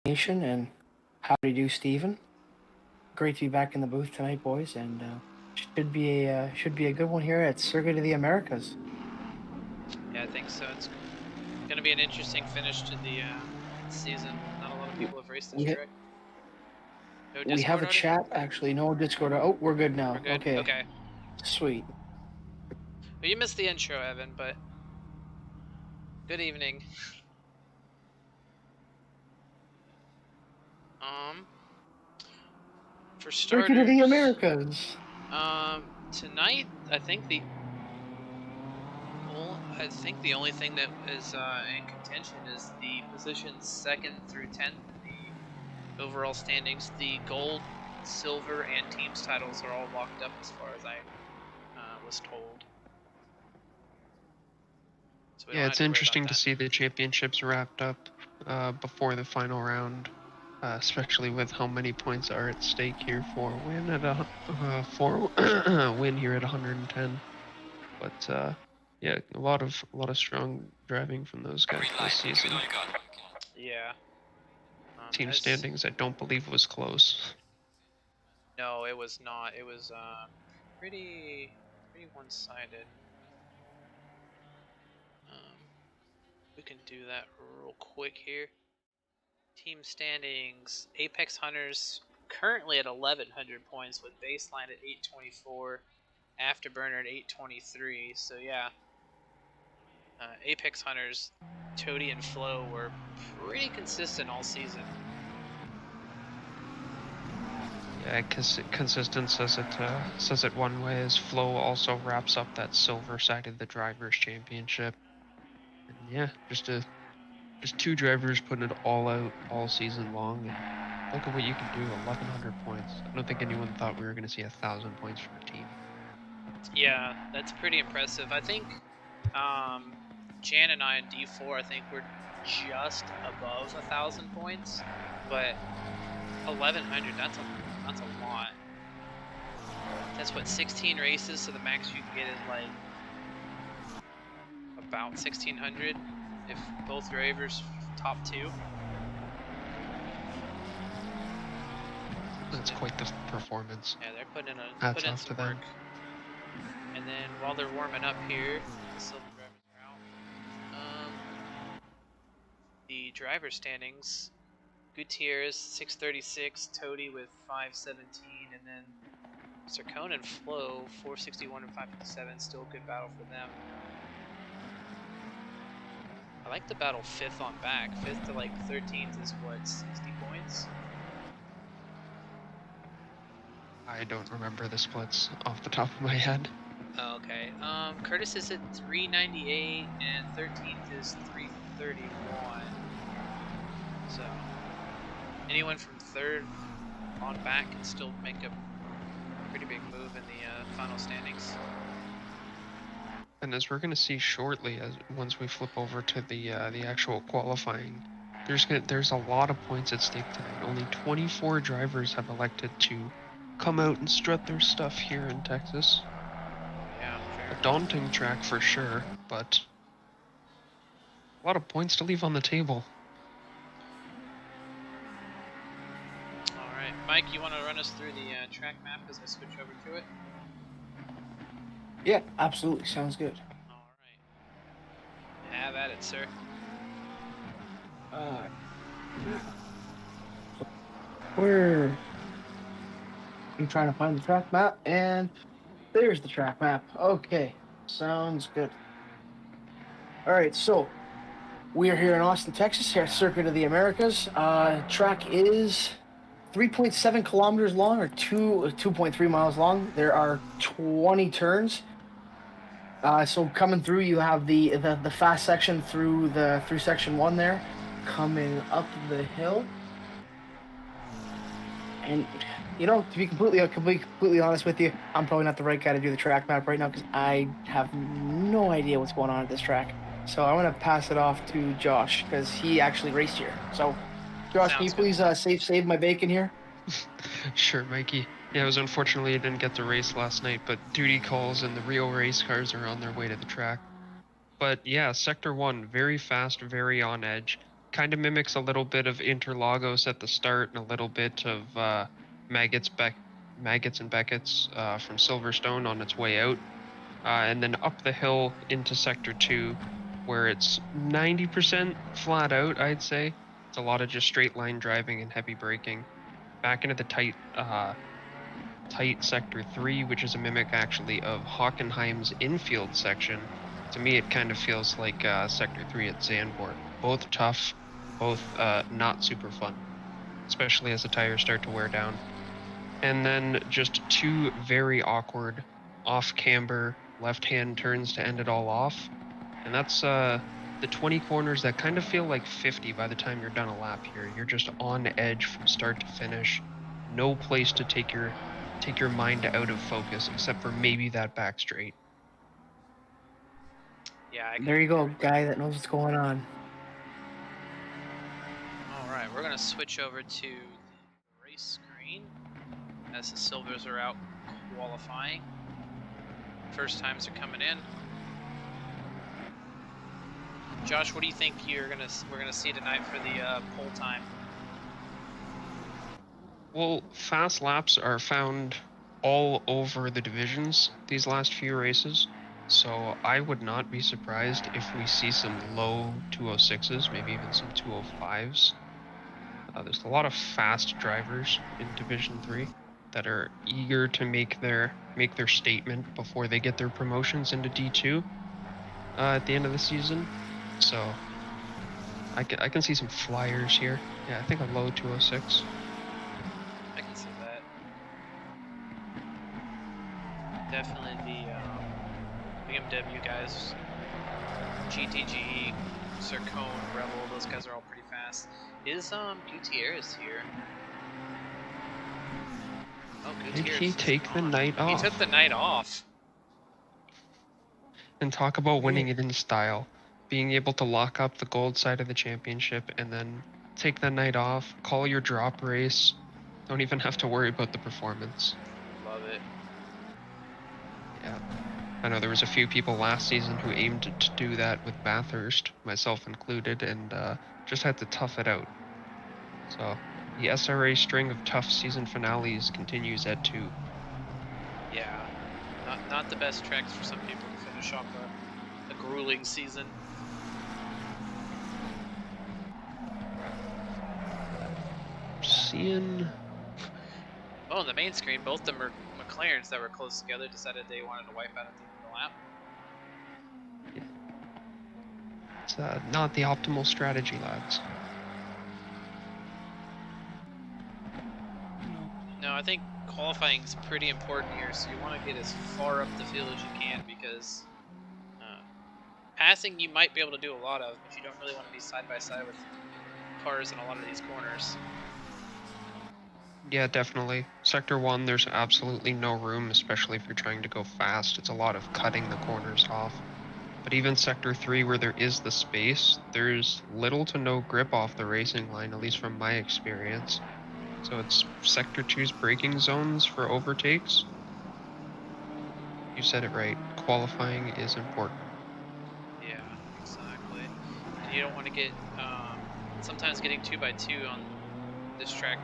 Nation, and how do you do, Stephen? Great to be back in the booth tonight, boys, and should be a good one here at Circuit of the Americas. Yeah, I think so. It's going to be an interesting finish to the season. Not a lot of people have raced this track. No We have a already? chat, actually. No Discord. Oh, we're good now. We're good? Okay. Okay. Sweet. Well, you missed the intro, Evan, but good evening. For starters, Circuit of the Americas. Tonight, I think the only thing that is in contention is the positions 2nd through 10th in the overall standings. The gold, silver, and teams titles are all locked up as far as I was told. So yeah, it's interesting to see the championships wrapped up before the final round, especially with how many points are at stake here for a win at win here at 110. But yeah, a lot of strong driving from those guys this season. Yeah. Team standings, I don't believe was close. No, it was not. It was pretty one-sided. We can do that real quick here. Team standings: Apex Hunters currently at 1,100 points with baseline at 824, Afterburner at 823. So yeah, Apex Hunters, Toady and Flo were pretty consistent all season. Yeah, consistent says it one way, as Flo also wraps up that silver side of the Drivers' Championship. And yeah, just two drivers putting it all out all season long. And look at what you can do, 1,100 points. I don't think anyone thought we were going to see 1,000 points from a team. Yeah, that's pretty impressive. I think Jan and I in D4, I think we're just above 1,000 points, but 1,100, that's a lot. That's what, 16 races, so the max you can get is like about 1,600 if both drivers top 2. That's quite the performance. Yeah, they're putting in some work. And then while they're warming up here, the silver drivers are out. The driver standings: Gutierrez 636, Toady with 517, and then Sircone and Flo 461 and 557. Still a good battle for them. I like the battle 5th on back. 5th to like 13th is what, 60 points? I don't remember the splits off the top of my head. Okay. Curtis is at 398 and 13th is 331. So anyone from 3rd on back can still make a pretty big move in the final standings. And as we're going to see shortly, once we flip over to the actual qualifying, there's a lot of points at stake tonight. Only 24 drivers have elected to come out and strut their stuff here in Texas. Yeah, fair. A daunting track for sure, but a lot of points to leave on the table. All right, Mike, you want to run us through the track map as I switch over to it? Yeah, absolutely. Sounds good. All right. Have at it, sir. I'm trying to find the track map, and there's the track map. Okay, sounds good. All right, so we are here in Austin, Texas, here at Circuit of the Americas. Track is 3.7 kilometers long, or 2.3 miles long. There are 20 turns. So coming through, you have the fast section through section 1 there, coming up the hill. And you know, to be completely honest with you, I'm probably not the right guy to do the track map right now because I have no idea what's going on at this track. So I want to pass it off to Josh because he actually raced here. So, Josh, can you please save my bacon here? Sure, Mikey. Yeah, it was unfortunately I didn't get to race last night, but duty calls and the real race cars are on their way to the track. But yeah, Sector 1, very fast, very on edge. kind of mimics a little bit of Interlagos at the start and a little bit of Maggots and Beckett's from Silverstone on its way out. And then up the hill into Sector 2, where it's 90% flat out, I'd say. It's a lot of just straight line driving and heavy braking. Back into the tight Sector 3, which is a mimic actually of Hockenheim's infield section. To me, it kind of feels like Sector 3 at Zandvoort. Both tough, both not super fun, especially as the tires start to wear down. And then just 2 very awkward off-camber left-hand turns to end it all off. And that's the 20 corners that kind of feel like 50 by the time you're done a lap here. You're just on edge from start to finish. No place to take your mind out of focus except for maybe that back straight. Yeah. There you go, guy that knows what's going on. All right, we're gonna switch over to the race screen as the silvers are out qualifying. First times are coming in. Josh, what do you think we're gonna see tonight for the pole time? Well, fast laps are found all over the divisions these last few races, so I would not be surprised if we see some low 206s, maybe even some 205s. There's a lot of fast drivers in Division 3 that are eager to make their statement before they get their promotions into D2 at the end of the season. So I can see some flyers here. Yeah, I think a low 206. I can see that. Definitely the BMW guys, GTG, Zircon, Rebel, those guys are all pretty fast. Is Gutierrez here? Oh, Did Gutierrez he take the night off? He took the night off. And talk about winning it in style. Being able to lock up the gold side of the championship and then take the night off, call your drop race. Don't even have to worry about the performance. Love it. Yeah. I know there was a few people last season who aimed to do that with Bathurst, myself included, and just had to tough it out. So the SRA string of tough season finales continues at 2. Yeah, not the best tracks for some people to finish off a grueling season. Seeing... Oh, on the main screen, both the McLarens that were close together decided they wanted to wipe out at the end of the lap. It's not the optimal strategy, lads. No, I think qualifying is pretty important here, so you want to get as far up the field as you can because passing you might be able to do a lot of, but you don't really want to be side by side with cars in a lot of these corners. Yeah, definitely. Sector 1, there's absolutely no room, especially if you're trying to go fast. It's a lot of cutting the corners off. But even Sector 3, where there is the space, there's little to no grip off the racing line, at least from my experience. So it's Sector 2's braking zones for overtakes. You said it right. Qualifying is important. Yeah, exactly. And you don't want to get... sometimes getting 2x2 on this track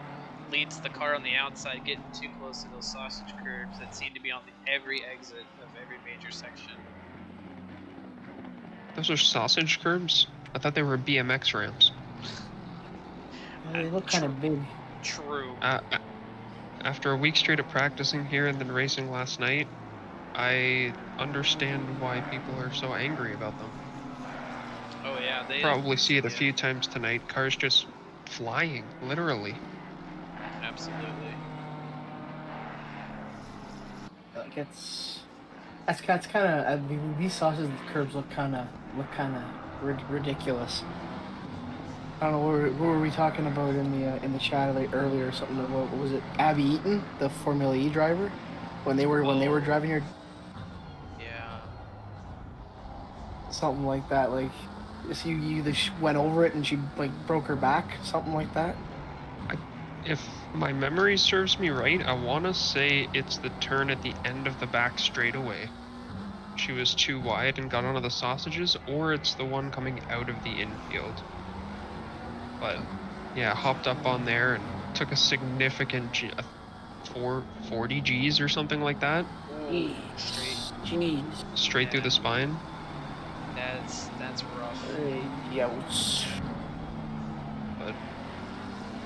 leads the car on the outside getting too close to those sausage curbs that seem to be on every exit of every major section. Those are sausage curbs? I thought they were BMX ramps. They look kind of big. True. After a week straight of practicing here and then racing last night, I understand why people are so angry about them. Oh yeah, they probably see it a few times tonight. Cars just flying, literally. Absolutely. Like that's kind of these sausage curbs look kind of ridiculous. I don't know, what were we talking about in the chat earlier or something about, what was it, Abby Eaton, the Formula E driver, when they were driving here? Yeah. Something like that, like you either went over it and she like broke her back, something like that. If my memory serves me right, I want to say it's the turn at the end of the back straightaway. She was too wide and got onto the sausages, or it's the one coming out of the infield. But yeah, hopped up on there and took a significant 40 Gs or something like that, Ooh, straight. Jeez. straight through Yeah. the spine. That's rough. Ouch. But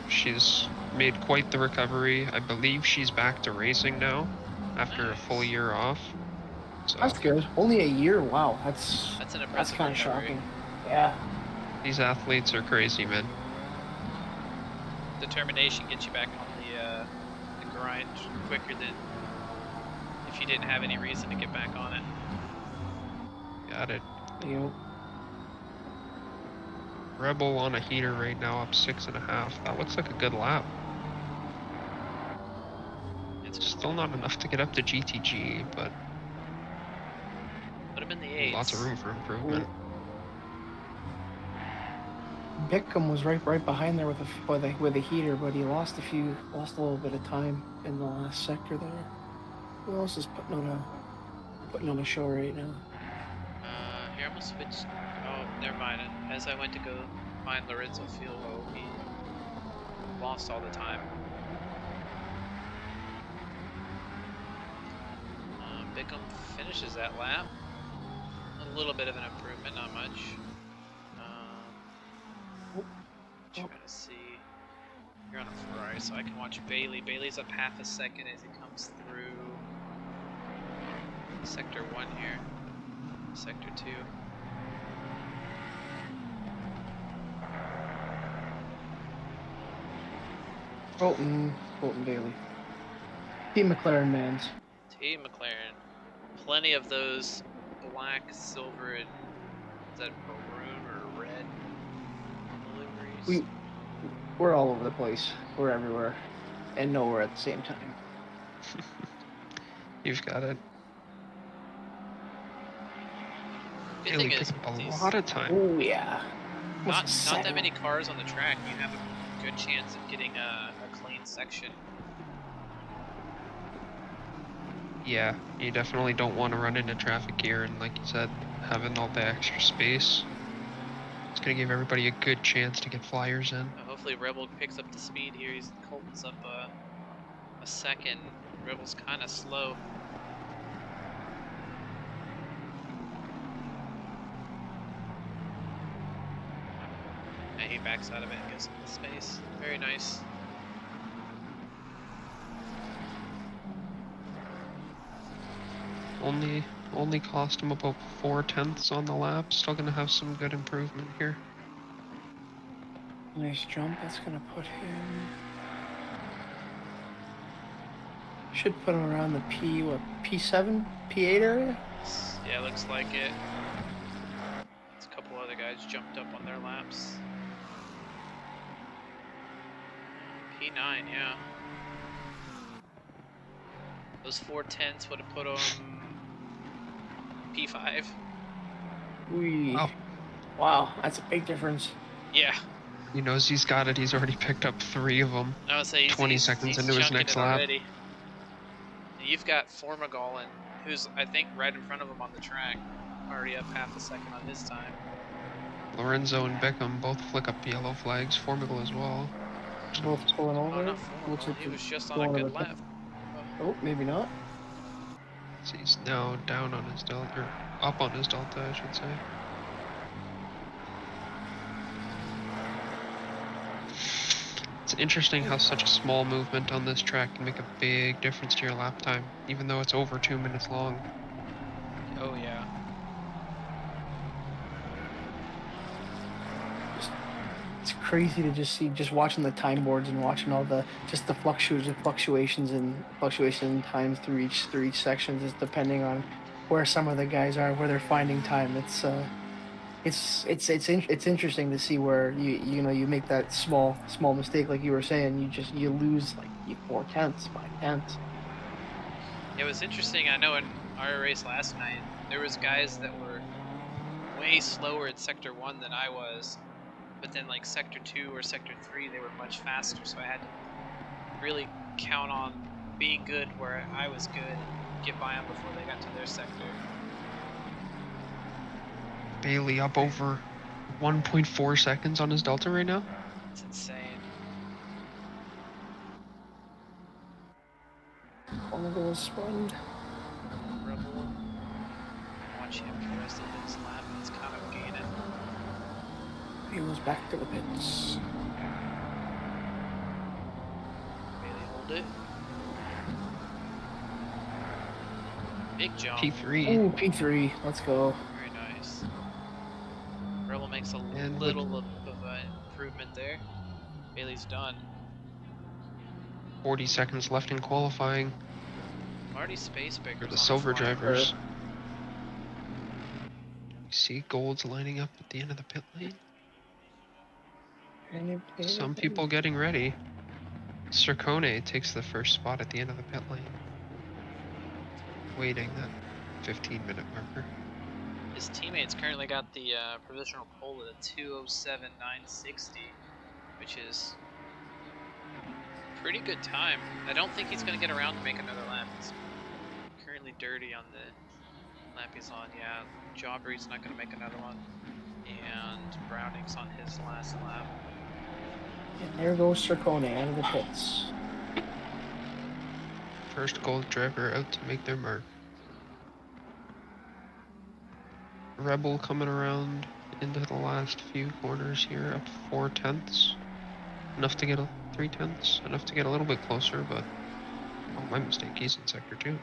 she's made quite the recovery. I believe she's back to racing now after a full Nice. year off. So That's good. Only a year. Wow, that's That's an impressive kind of recovery. shocking. Yeah. these athletes are crazy, man. Determination gets you back on the grind quicker than if you didn't have any reason to get back on it. Got it. Yep. Rebel on a heater right now, up 6.5. That looks like a good lap. It's Still not enough to get up to GTG, but put him in the 8s. lots of room for improvement. Bickham was right behind there with a heater, but he lost a little bit of time in the last sector there. Who else is putting on a show right now? Here I'm gonna switch. Oh, never mind. As I went to go find Lorenzo Fiello, he lost all the time. Bickham finishes that lap. A little bit of an improvement, not much. Trying to see. You're on a Ferrari, so I can watch Bailey. Bailey's up half a second as he comes through Sector 1 here. Sector 2. Bolton Bailey. Team McLaren Mans. Team McLaren. Plenty of those black, silver, and is that maroon or red liveries? We're all over the place. We're everywhere, and nowhere at the same time. You've got it. Good Really thing is, took a lot of time. Oh yeah. not that many cars on the track. You have a good chance of getting a clean section. Yeah, you definitely don't want to run into traffic here, and like you said, having all the extra space, it's going to give everybody a good chance to get flyers in. Hopefully Rebel picks up the speed here. Colton's up a second. Rebel's kind of slow. And he backs out of it and gets some space. Very nice. Only cost him about 4/10 on the lap. Still gonna have some good improvement here. Nice jump. That's gonna put him. Should put him around the P7, P8 area. Yeah, looks like it. A couple other guys jumped up on their laps. P9, yeah. Those 4/10s would have put him P5. Wow, that's a big difference. Yeah. He knows he's got it. He's already picked up 3 of them. I would say 20 seconds into his next lap. Already. And you've got Formigal, who's I think right in front of him on the track, already up half a second on his time. Lorenzo and Beckham both flick up yellow flags. Formigal as well. Both pulling Oh, over. not Looks Formigal. like He they're was just on a going good over the- lap. Oh, maybe not. So he's now down on his delta, or up on his delta, I should say. It's interesting how such a small movement on this track can make a big difference to your lap time, even though it's over 2 minutes long. Oh yeah. It's crazy to just watching the time boards and watching all the fluctuations in time through each section, just depending on where some of the guys are, where they're finding time. It's interesting to see where you make that small mistake, like you were saying, you lose like 4/10, 5/10. It was interesting. I know in our race last night, there was guys that were way slower in Sector 1 than I was. But then like Sector 2 or Sector 3, they were much faster, so I had to really count on being good where I was good and get by them before they got to their sector. Bailey up over 1.4 seconds on his delta right now. It's insane. One of those spun. Rebel. Watch him for the rest of his lap. He's kind of gaining. He goes back to the pits. Bailey hold it. Big jump. P3. Ooh, P3. Let's go. Very nice. Rebel makes a And little of an improvement there. Bailey's done. 40 seconds left in qualifying Marty Spacebaker's for the on silver fire. drivers. You see golds lining up at the end of the pit lane. Some people getting ready. Circone takes the first spot at the end of the pit lane. Waiting that 15-minute marker. His teammates currently got the provisional pole at a 2:07.960, which is a pretty good time. I don't think he's going to get around to make another lap. He's currently dirty on the lap he's on. Yeah, Jawbree's not going to make another one. And Browning's on his last lap. And there goes Circone out of the pits. First gold driver out to make their mark. Rebel coming around into the last few corners here, up 4/10. Enough to get 3/10. Enough to get a little bit closer, but oh, my mistake. He's in sector 2.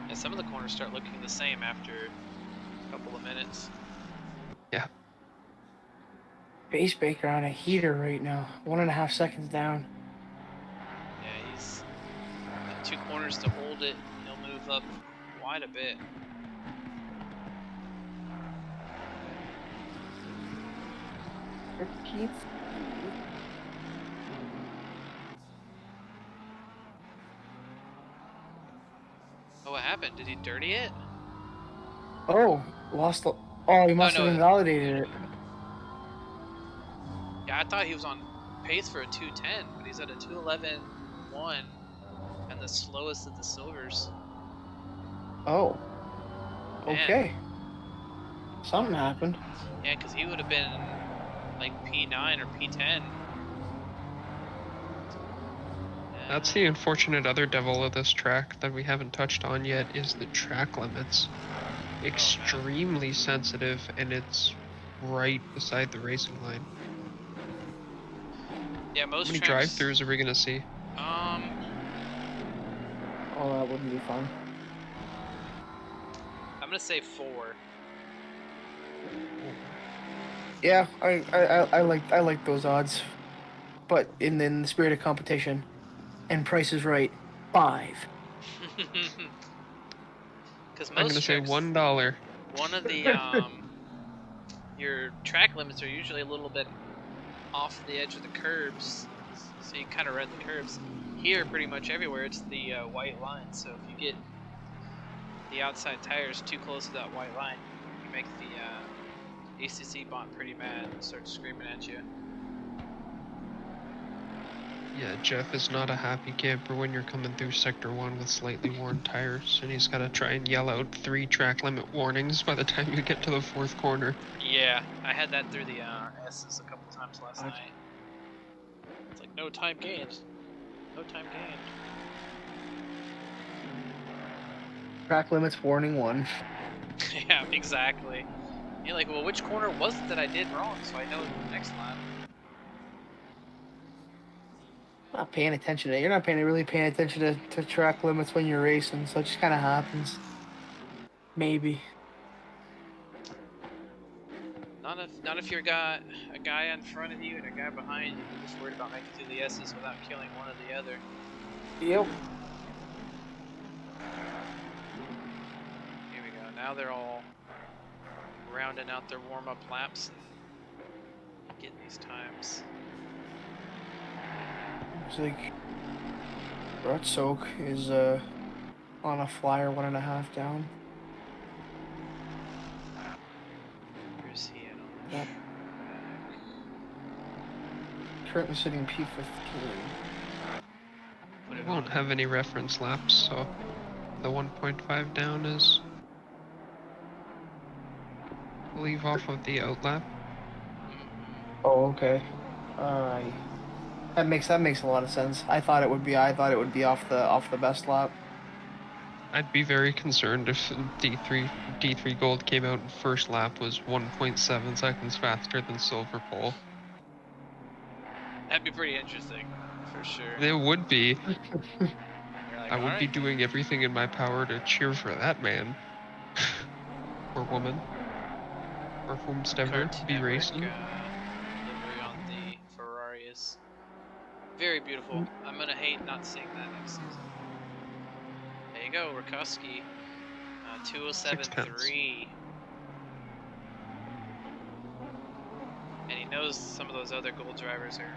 Yeah, some of the corners start looking the same after a couple of minutes. Yeah. Baker on a heater right now. 1.5 seconds down. Yeah, he's got 2 corners to hold it. He'll move up quite a bit. Oh, what happened? Did he dirty it? Oh, lost the... Oh, he must have invalidated it. Yeah, I thought he was on pace for a 2:10, but he's at a 2:11.1 and the slowest of the silvers. Oh. Man. Okay. Something happened. Yeah, because he would have been like P9 or P10. Yeah. That's the unfortunate other devil of this track that we haven't touched on yet is the track limits. Extremely sensitive, and it's right beside the racing line. Yeah, most How many tracks, drive-thrus are we gonna see? Oh, that wouldn't be fun. I'm gonna say 4. Yeah, I like those odds, but in the spirit of competition, and Price is Right, 5. Because I'm most gonna say tracks, $1. one of the your track limits are usually a little bit off the edge of the curbs, so you kind of run the curves. Here, pretty much everywhere, it's the white line. So if you get the outside tires too close to that white line, you make the ACC bot pretty mad and starts screaming at you. Yeah, Jeff is not a happy camper when you're coming through Sector 1 with slightly worn tires, and he's gotta try and yell out 3 track limit warnings by the time you get to the 4th corner. Yeah, I had that through the S's a couple times last night. It's like, no time gained. No time gained. Track limits warning 1. Yeah, exactly. You're like, well, which corner was it that I did wrong so I know the next lap? Not paying attention to it. You're not really paying attention to track limits when you're racing, so it just kind of happens. Maybe. Not if you've got a guy in front of you and a guy behind you. You're just worried about making through the S's without killing one or the other. Yep. Here we go. Now they're all rounding out their warm-up laps and getting these times. Looks like Rut Soak is on a flyer 1.5 down. Where's he at on the Yep. track? Currently sitting P15. We won't have any reference laps, so the 1.5 down is, I believe, off of the outlap. Oh, okay. Uh, that makes a lot of sense. I thought it would be off the best lap. I'd be very concerned if D3 Gold came out and first lap was 1.7 seconds faster than Silver Pole. That'd be pretty interesting, for sure. It would be. You're like, I would be alright. doing everything in my power to cheer for that man. Or woman. Or whomstever Kart be Network racing. livery on the Ferrari is very beautiful. I'm gonna hate not seeing that next season. There you go, Rakowski. 207.3. And he knows some of those other gold drivers are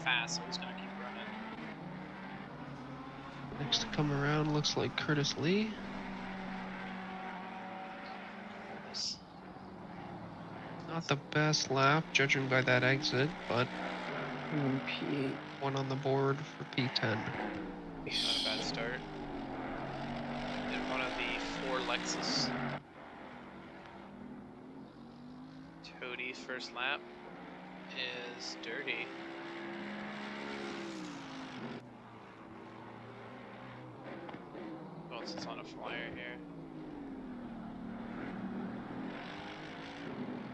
fast, so he's gonna keep running. Next to come around looks like Curtis Lee. Not the best lap, judging by that exit, but P8. one on the board for P10. Not a bad start. In one of the 4 Lexus. Cody's first lap is dirty. Who else is on a flyer here?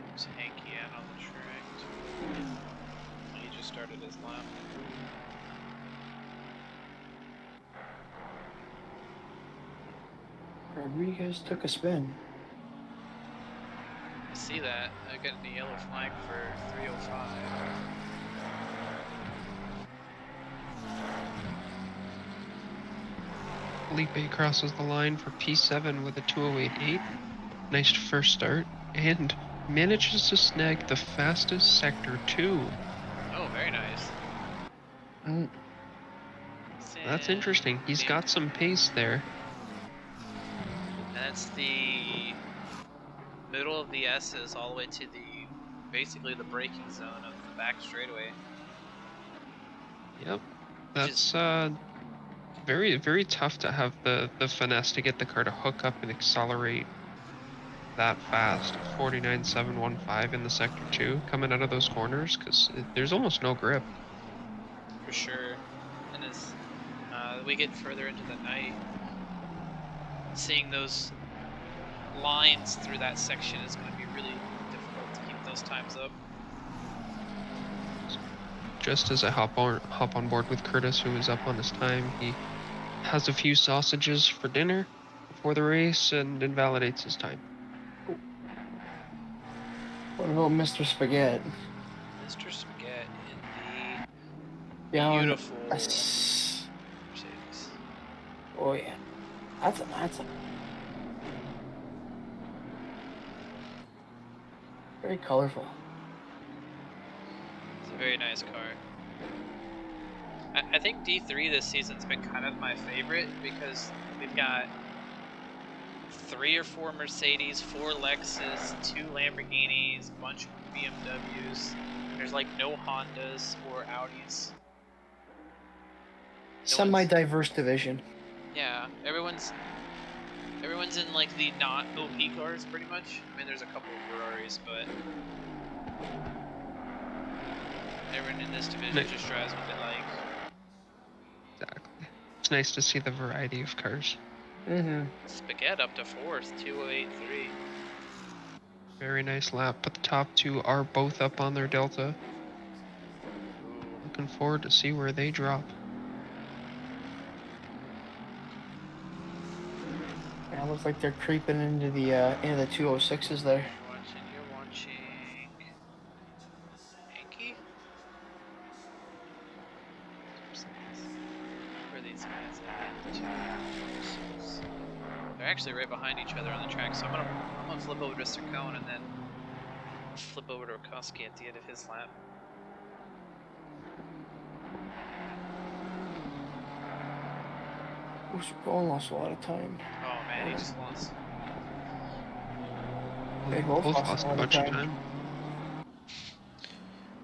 There's Hanky out on the track too. He just started his lap. Rodriguez took a spin. I see that. I got the yellow flag for 305. Felipe crosses the line for P7 with a 208.8. Nice first start, and manages to snag the fastest sector 2. Oh, very nice. That's interesting. He's got some pace there. That's the middle of the S's all the way to basically the braking zone of the back straightaway. Yep. That's very, very tough to have the finesse to get the car to hook up and accelerate that fast. 49.715 in the sector 2 coming out of those corners, because there's almost no grip. For sure. And as we get further into the night, seeing those lines through that section is going to be really difficult to keep those times up. Just as I hop on board with Curtis, who is up on his time, he has a few sausages for dinner before the race and invalidates his time. What about Mr. Spaghetti? Mr. Spaghetti in the Yeah, beautiful Mercedes. Oh yeah, that's a very colorful. It's a very nice car. I think D3 this season's been kind of my favorite because we've got 3 or 4 Mercedes, 4 Lexus, 2 Lamborghinis, a bunch of BMWs. There's like no Hondas or Audis. Semi-diverse division. Yeah, everyone's in like the not OP cars pretty much. I mean, there's a couple of Ferraris, but everyone in this division just drives what they like. Exactly. It's nice to see the variety of cars. Spaghetti up to 4th, 208.3. Very nice lap, but the top 2 are both up on their Delta. Looking forward to see where they drop. Yeah, it looks like they're creeping into the 206s there. You're watching Hanky? Where are these guys at? They're actually right behind each other on the track, so I'm gonna flip over to Sircone and then flip over to Rakowski at the end of his lap. Sircone lost a lot of time. Oh man, he just lost. They both lost a bunch of time.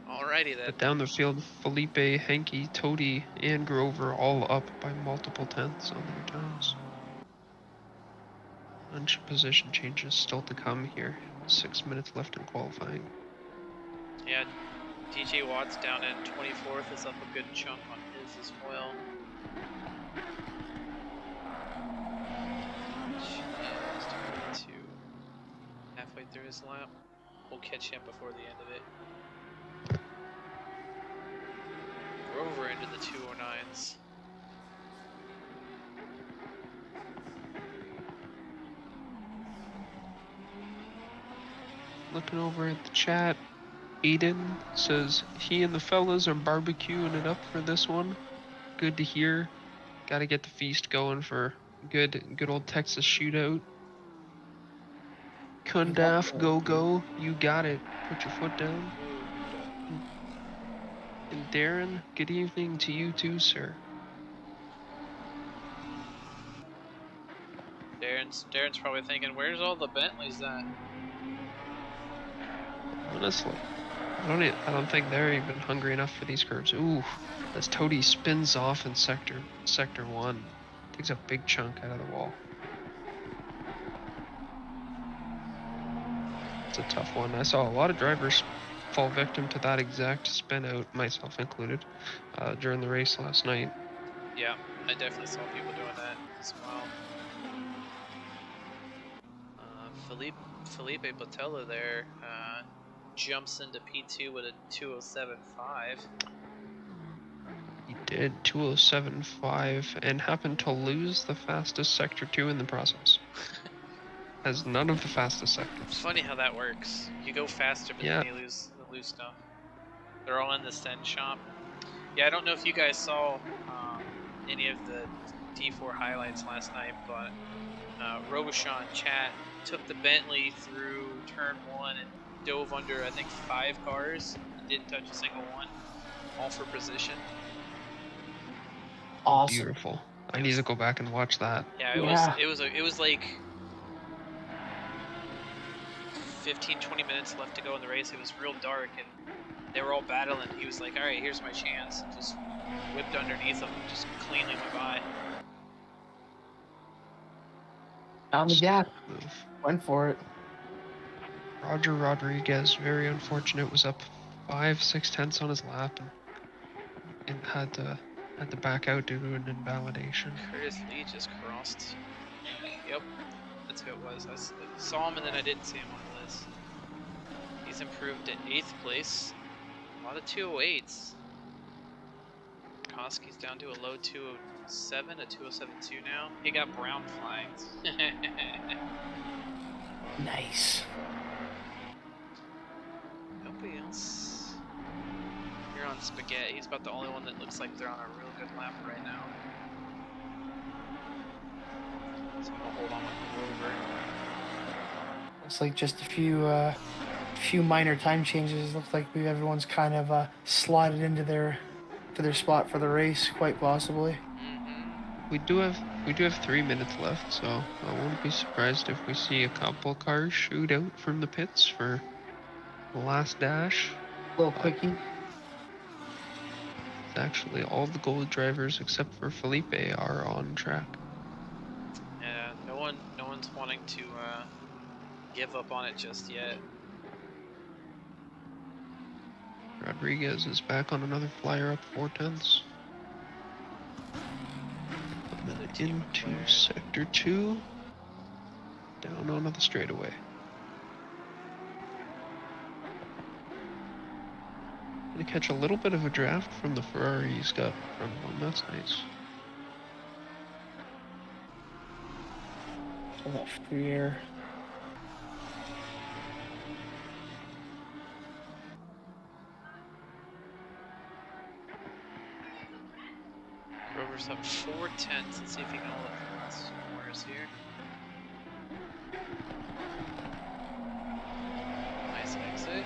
Alrighty then. But down the field, Felipe, Henke, Toti, and Grover all up by multiple tenths on their times. Bunch of position changes still to come here. 6 minutes left in qualifying. Yeah, DJ Watts down in 24th is up a good chunk on his as well. Just 22. Halfway through his lap. We'll catch him before the end of it. Grover into the 209s. Looking over at the chat, Aiden says he and the fellas are barbecuing it up for this one. Good to hear. Got to get the feast going for good old Texas shootout. Kundaf, go, you got it. Put your foot down. And Darren, good evening to you too, sir. Darren's probably thinking, where's all the Bentleys at? Honestly, I don't think they're even hungry enough for these curves. Ooh, as Toady spins off in sector 1, takes a big chunk out of the wall. It's a tough one. I saw a lot of drivers fall victim to that exact spin out, myself included, during the race last night. Yeah, I definitely saw people doing that as well. Felipe Botello there jumps into P2 with a 207.5. He did 207.5 and happened to lose the fastest sector 2 in the process. Has none of the fastest sectors. It's funny how that works. You go faster, but then you lose stuff. They're all in the Send shop. Yeah, I don't know if you guys saw any of the D4 highlights last night, but Robichon Chat took the Bentley through turn 1 and dove under, I think, 5 cars and didn't touch a single one, all for position. Awesome. Beautiful. I need to go back and watch that. Yeah, it was like 15-20 minutes left to go in the race. It was real dark and they were all battling. He was like, all right, here's my chance. And just whipped underneath them and just cleanly went by. On the gap. Went for it. Roger Rodriguez, very unfortunate, was up 5-6 tenths on his lap and had to back out due to an invalidation. Curtis Lee just crossed. Yep, that's who it was. I saw him and then I didn't see him on the list. He's improved to 8th place. A lot of 208s. Koski's down to a low 207, a 207.2 now. He got Brown flying. Nice. Nobody else. You're on Spaghetti. He's about the only one that looks like they're on a real good lap right now. So I'm gonna hold on with Grover. Looks like just a few minor time changes. Looks like everyone's kind of slotted into their spot for the race, quite possibly. We do have 3 minutes left, so I won't be surprised if we see a couple cars shoot out from the pits for the last dash. A little quickie. Actually, all the gold drivers except for Felipe are on track. Yeah, no one's wanting to give up on it just yet. Rodriguez is back on another flyer up 4 tenths. Into sector 2, down onto the straightaway. Gonna catch a little bit of a draft from the Ferrari he's got in front of him. That's nice. Left rear. Grover's up 4 tenths. Let's see if he can hold it for the last few corners here. Nice exit.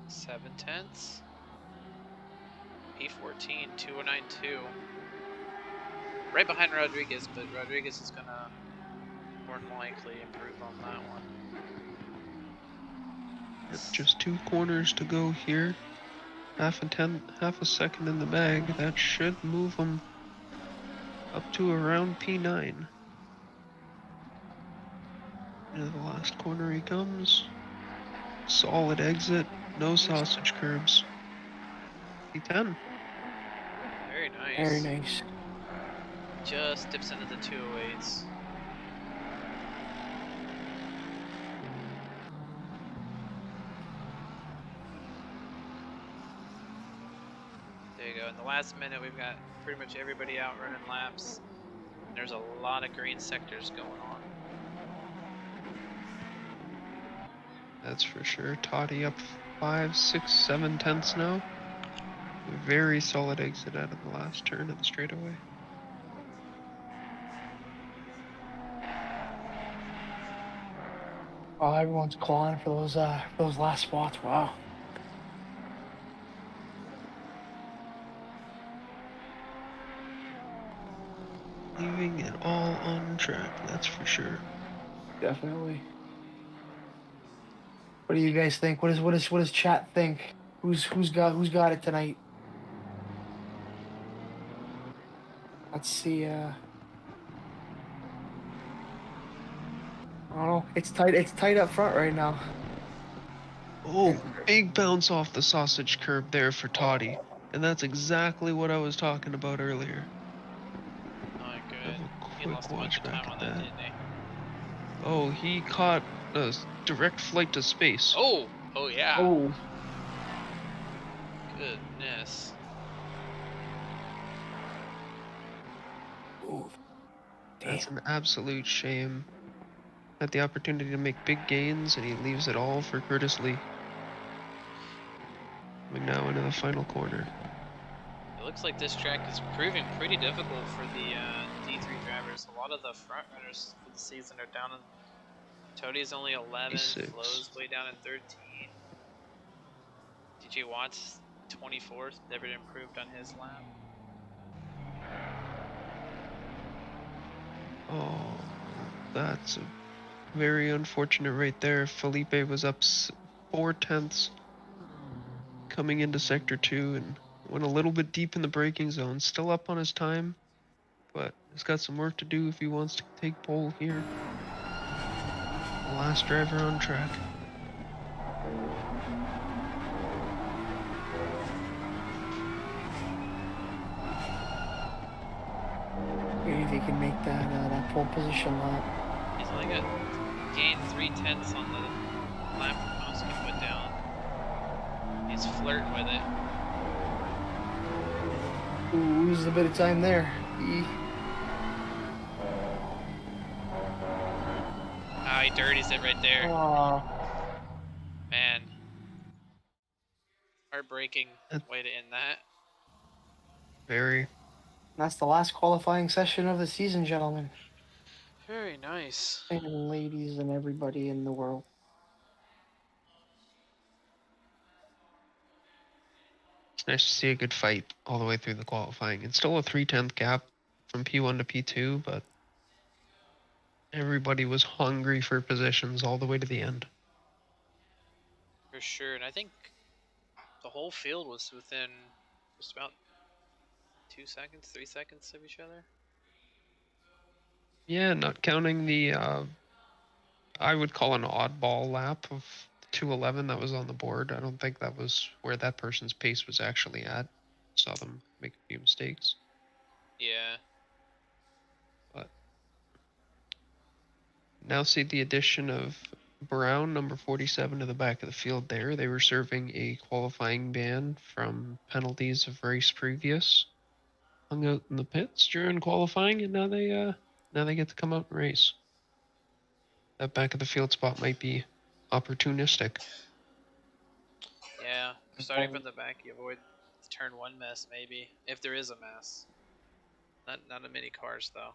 7 tenths. P14, 209.2. Right behind Rodriguez, but Rodriguez is gonna more than likely improve on that one. Just 2 corners to go here. Half a second in the bag. That should move him up to around P9. Into the last corner he comes. solid exit, no sausage curbs. P10. Very nice. Very nice. Just dips into the 208s. There you go. In the last minute, we've got pretty much everybody out running laps. There's a lot of green sectors going on. That's for sure. Toddy up 5, 6, 7 tenths now. Very solid exit out of the last turn of the straightaway. Oh, everyone's clawing for those last spots. Wow. Leaving it all on track, that's for sure. Definitely. What do you guys think? What does chat think? Who's got it tonight? Let's see. I don't know. It's tight. It's tight up front right now. Oh, big bounce off the sausage curb there for Toddy. And that's exactly what I was talking about earlier. Oh, good. Have a He lost a quick bunch watch of time back on at that, that. didn't he? Oh, he caught a direct flight to space. Oh! Oh, yeah. Oh, Goodness. ooh, That's damn. an absolute shame. Had the opportunity to make big gains, and he leaves it all for Curtis Lee. Coming now into the final corner. It looks like this track is proving pretty difficult for the D3 drivers. A lot of the front runners for the season are down in... Tody's only 11, 26. Flo's way down in 13. DJ Watts, 24th, never improved on his lap. Oh, that's very unfortunate right there. Felipe was up 4 tenths coming into sector 2 and went a little bit deep in the braking zone. Still up on his time, but he's got some work to do if he wants to take pole here. The last driver on track. Maybe if he can make that pole position lap. He's only got gained 3/10 on the lap Mouse can put down. He's flirting with it. Ooh, loses a bit of time there. Ah, he dirties it right there. Oh, Man. Heartbreaking way to end that. Very. that's the last qualifying session of the season, gentlemen Very nice. and ladies and everybody in the world. It's nice to see a good fight all the way through the qualifying. It's still a 3/10 gap from P1 to P2, but everybody was hungry for positions all the way to the end. For sure. And I think the whole field was within just about 2 seconds, 3 seconds of each other. Yeah, not counting the, I would call an oddball lap of 2:11 that was on the board. I don't think that was where that person's pace was actually at. Saw them make a few mistakes. Yeah. But now see the addition of Brown, number 47, to the back of the field there. They were serving a qualifying ban from penalties of race previous. Hung out in the pits during qualifying, and now they get to come out and race. That back of the field spot might be opportunistic. Yeah. Starting from the back, you avoid the turn 1 mess, maybe. If there is a mess. Not a many cars, though.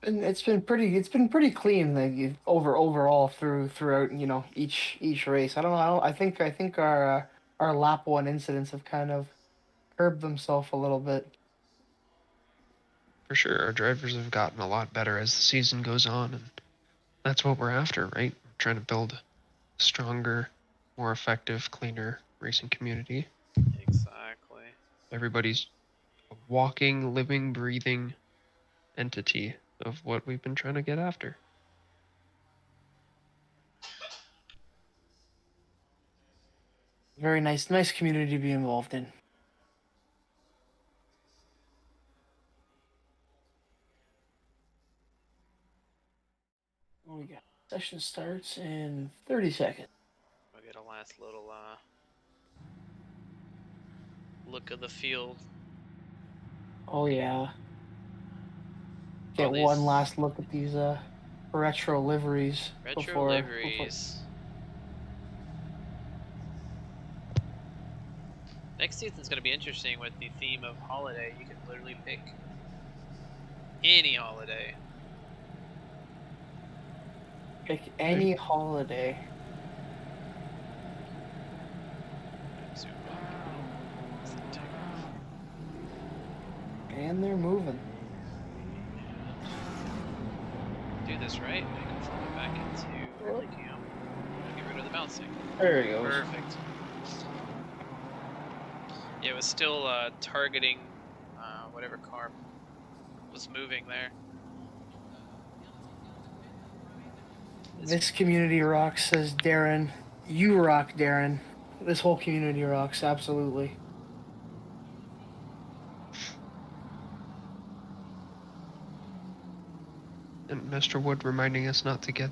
And it's been pretty clean like overall throughout each race. I don't know. I think our lap 1 incidents have kind of curbed themselves a little bit. For sure, our drivers have gotten a lot better as the season goes on, and that's what we're after, right? We're trying to build a stronger, more effective, cleaner racing community. Exactly. Everybody's a walking, living, breathing entity of what we've been trying to get after. Very nice community to be involved in. What we got? Session starts in 30 seconds. We'll get a last little look of the field. Oh yeah. Get one last look at these retro liveries. Retro liveries. Next season's going to be interesting with the theme of holiday. You can literally pick any holiday. Pick any holiday. And they're moving. Do this right. I can flip it back into early cam. Get rid of the bouncing. There you go. Perfect. Yeah, it was still targeting whatever car was moving there. This community rocks, says Darren. You rock, Darren. This whole community rocks, absolutely. And Mr. Wood reminding us not to get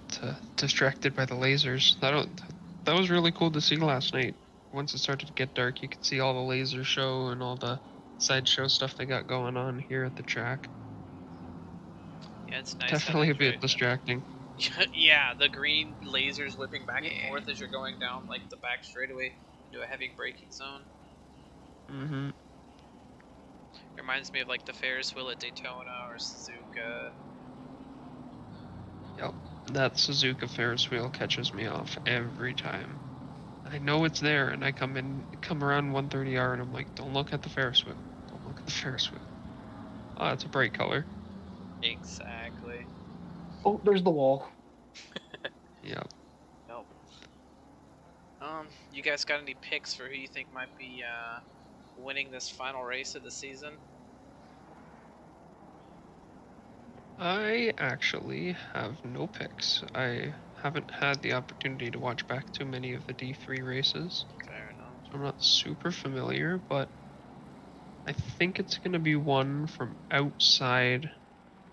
distracted by the lasers. That was really cool to see last night. Once it started to get dark, you could see all the laser show and all the sideshow stuff they got going on here at the track. Yeah, it's nice. Definitely a bit distracting. Yeah, the green lasers whipping back and forth as you're going down like the back straightaway into a heavy braking zone. Mm-hmm. Reminds me of like the Ferris wheel at Daytona or Suzuka. Yep, that Suzuka Ferris wheel catches me off every time. I know it's there, and I come around 130R, and I'm like, don't look at the Ferris wheel. Don't look at the Ferris wheel. Oh, it's a bright color. Exactly. Oh, there's the wall. Yep. Nope. You guys got any picks for who you think might be winning this final race of the season? I actually have no picks. I haven't had the opportunity to watch back too many of the D3 races. Fair enough. So I'm not super familiar, but I think it's going to be one from outside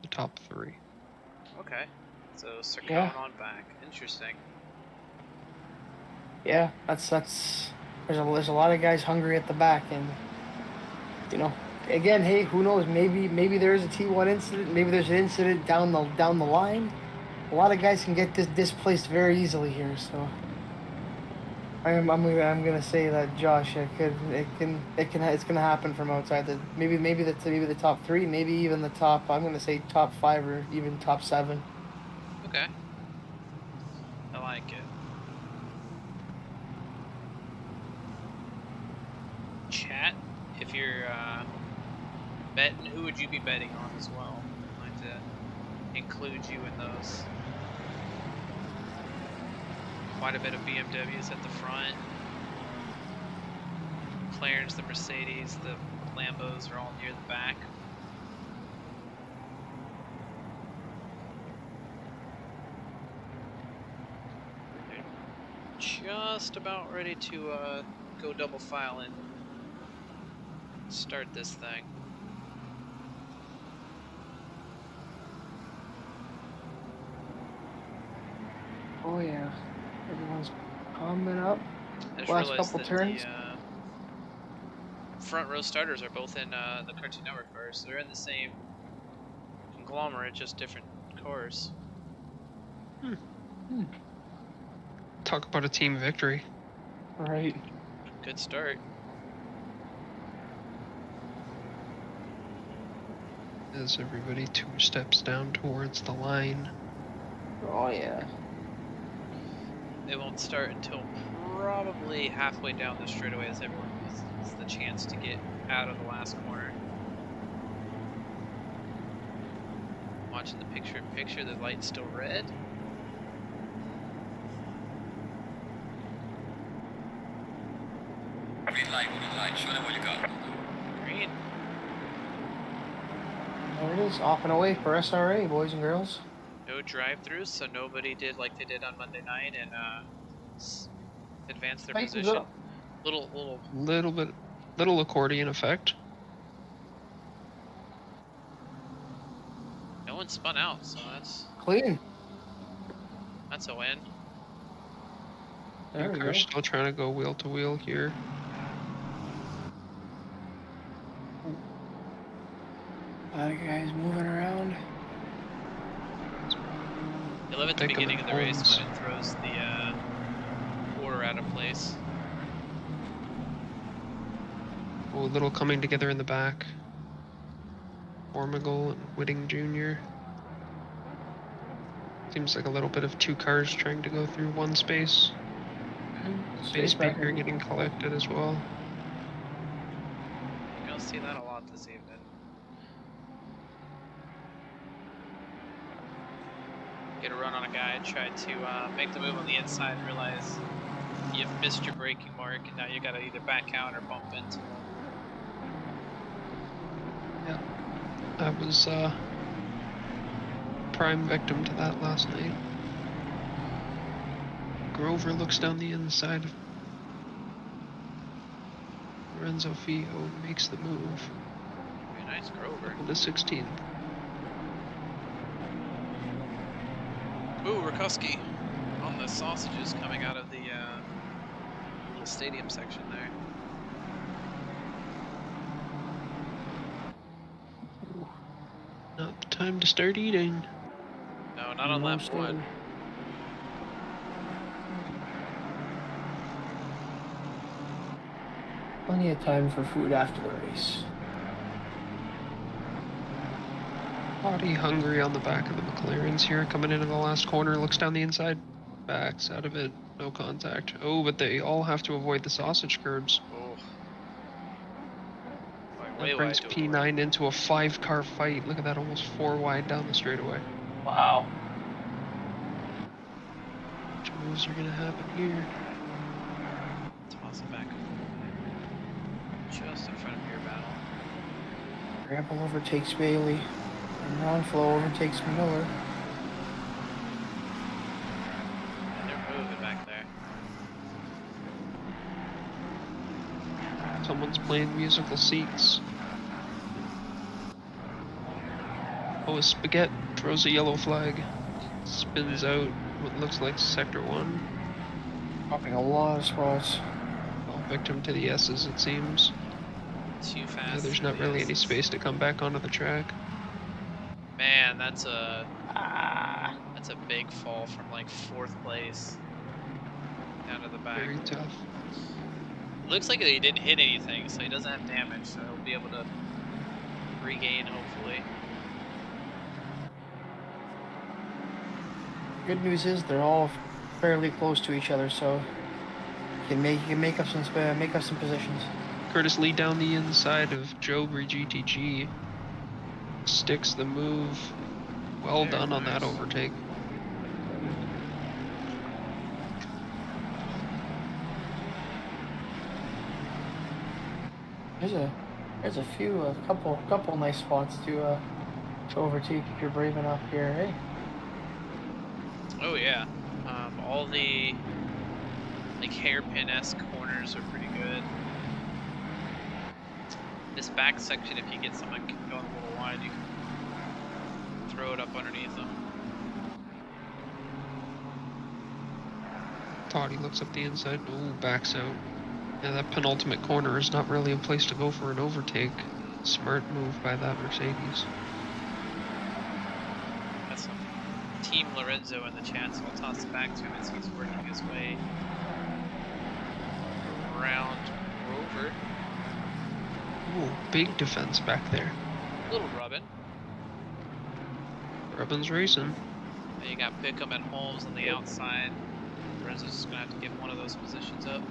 the top 3. Okay. So Sircon on back. Interesting. Yeah, that's there's a lot of guys hungry at the back, and you know, again, hey, who knows? Maybe there's a T1 incident. Maybe there's an incident down the line. A lot of guys can get displaced very easily here. So I'm gonna say that Josh, it's gonna happen from outside. Maybe the top 3, maybe even the top. I'm gonna say top 5 or even top 7. Okay. I like it. Chat, if you're betting, who would you be betting on as well? I'd like to include you in those. Quite a bit of BMWs at the front. McLarens, the Mercedes, the Lambos are all near the back. They're just about ready to go double file and start this thing. Oh yeah, everyone's coming up. I just Last realized couple that turns. The front row starters are both in the Cartoon Network cars. So they're in the same conglomerate, just different cars. Talk about a team victory. Right. Good start. As everybody 2 steps down towards the line. Oh yeah. They won't start until probably halfway down the straightaway as everyone gets the chance to get out of the last corner. Watching the picture-in-picture, the light's still red. Green light, show them what you got. Green. There it is, off and away for SRA, boys and girls. No drive-throughs, so nobody did like they did on Monday night and advance their Titans position. up. Little accordion effect. No one spun out, so Clean. that's a win. There we New go. car's still trying to go wheel to wheel here. Other guys moving around. I love at the Think of beginning it, of the race Holmes. when it throws the order out of place. Oh, a little coming together in the back. Formigal and Whitting Jr. Seems like a little bit of two cars trying to go through one space. Space maker getting collected as well. You're gonna see that a lot this evening. Get a run on a guy, try to make the move on the inside, realize you've missed your braking mark, and now you gotta either back out or bump into him. Yeah, I was prime victim to that last night. Grover looks down the inside. Lorenzo Fio makes the move. Very nice, Grover. The 16th. Ooh, Rakuski on the sausages coming out of the little stadium section there. Not the time to start eating. No, not on lap one. Plenty of time for food after the race. Body hungry on the back of the McLarens here, coming into the last corner, looks down the inside, backs out of it, no contact. Oh, but they all have to avoid the sausage curbs. Oh. That brings P9 into a 5-car fight. Look at that, almost 4 wide down the straightaway. Wow. Which moves are gonna happen here? Toss it back. Just in front of your battle. Grapple overtakes Bailey. And Ronflo overtakes Miller. And they're moving back there. Someone's playing musical seats. Oh, a Spaghetti throws a yellow flag. Spins out what looks like sector 1. Dropping a lot of spots. Well, victim to the S's, it seems. Too fast. Yeah, there's not really any space to come back onto the track. Man, that's a big fall from like 4th place down to the back. Very tough. Looks like he didn't hit anything, so he doesn't have damage, so he'll be able to regain hopefully. Good news is they're all fairly close to each other, so you can make up some positions. Curtis Lee down the inside of Jobry GTG. Sticks the move. Well done on that overtake. There's a couple nice spots to overtake if you're brave enough here, hey? Oh yeah, all the like hairpin-esque corners are pretty good. This back section, if you get someone going a little wide, you can throw it up underneath them. Toddy looks up the inside. Ooh, backs out. Yeah, that penultimate corner is not really a place to go for an overtake. Smart move by that Mercedes. Got some Team Lorenzo in the chat, so I'll toss it back to him as he's working his way around Rover. Ooh, big defense back there. Little Robin. Robin's racing. Then you got Bickham and Holmes on the outside. Lorenzo's just gonna have to give one of those positions up.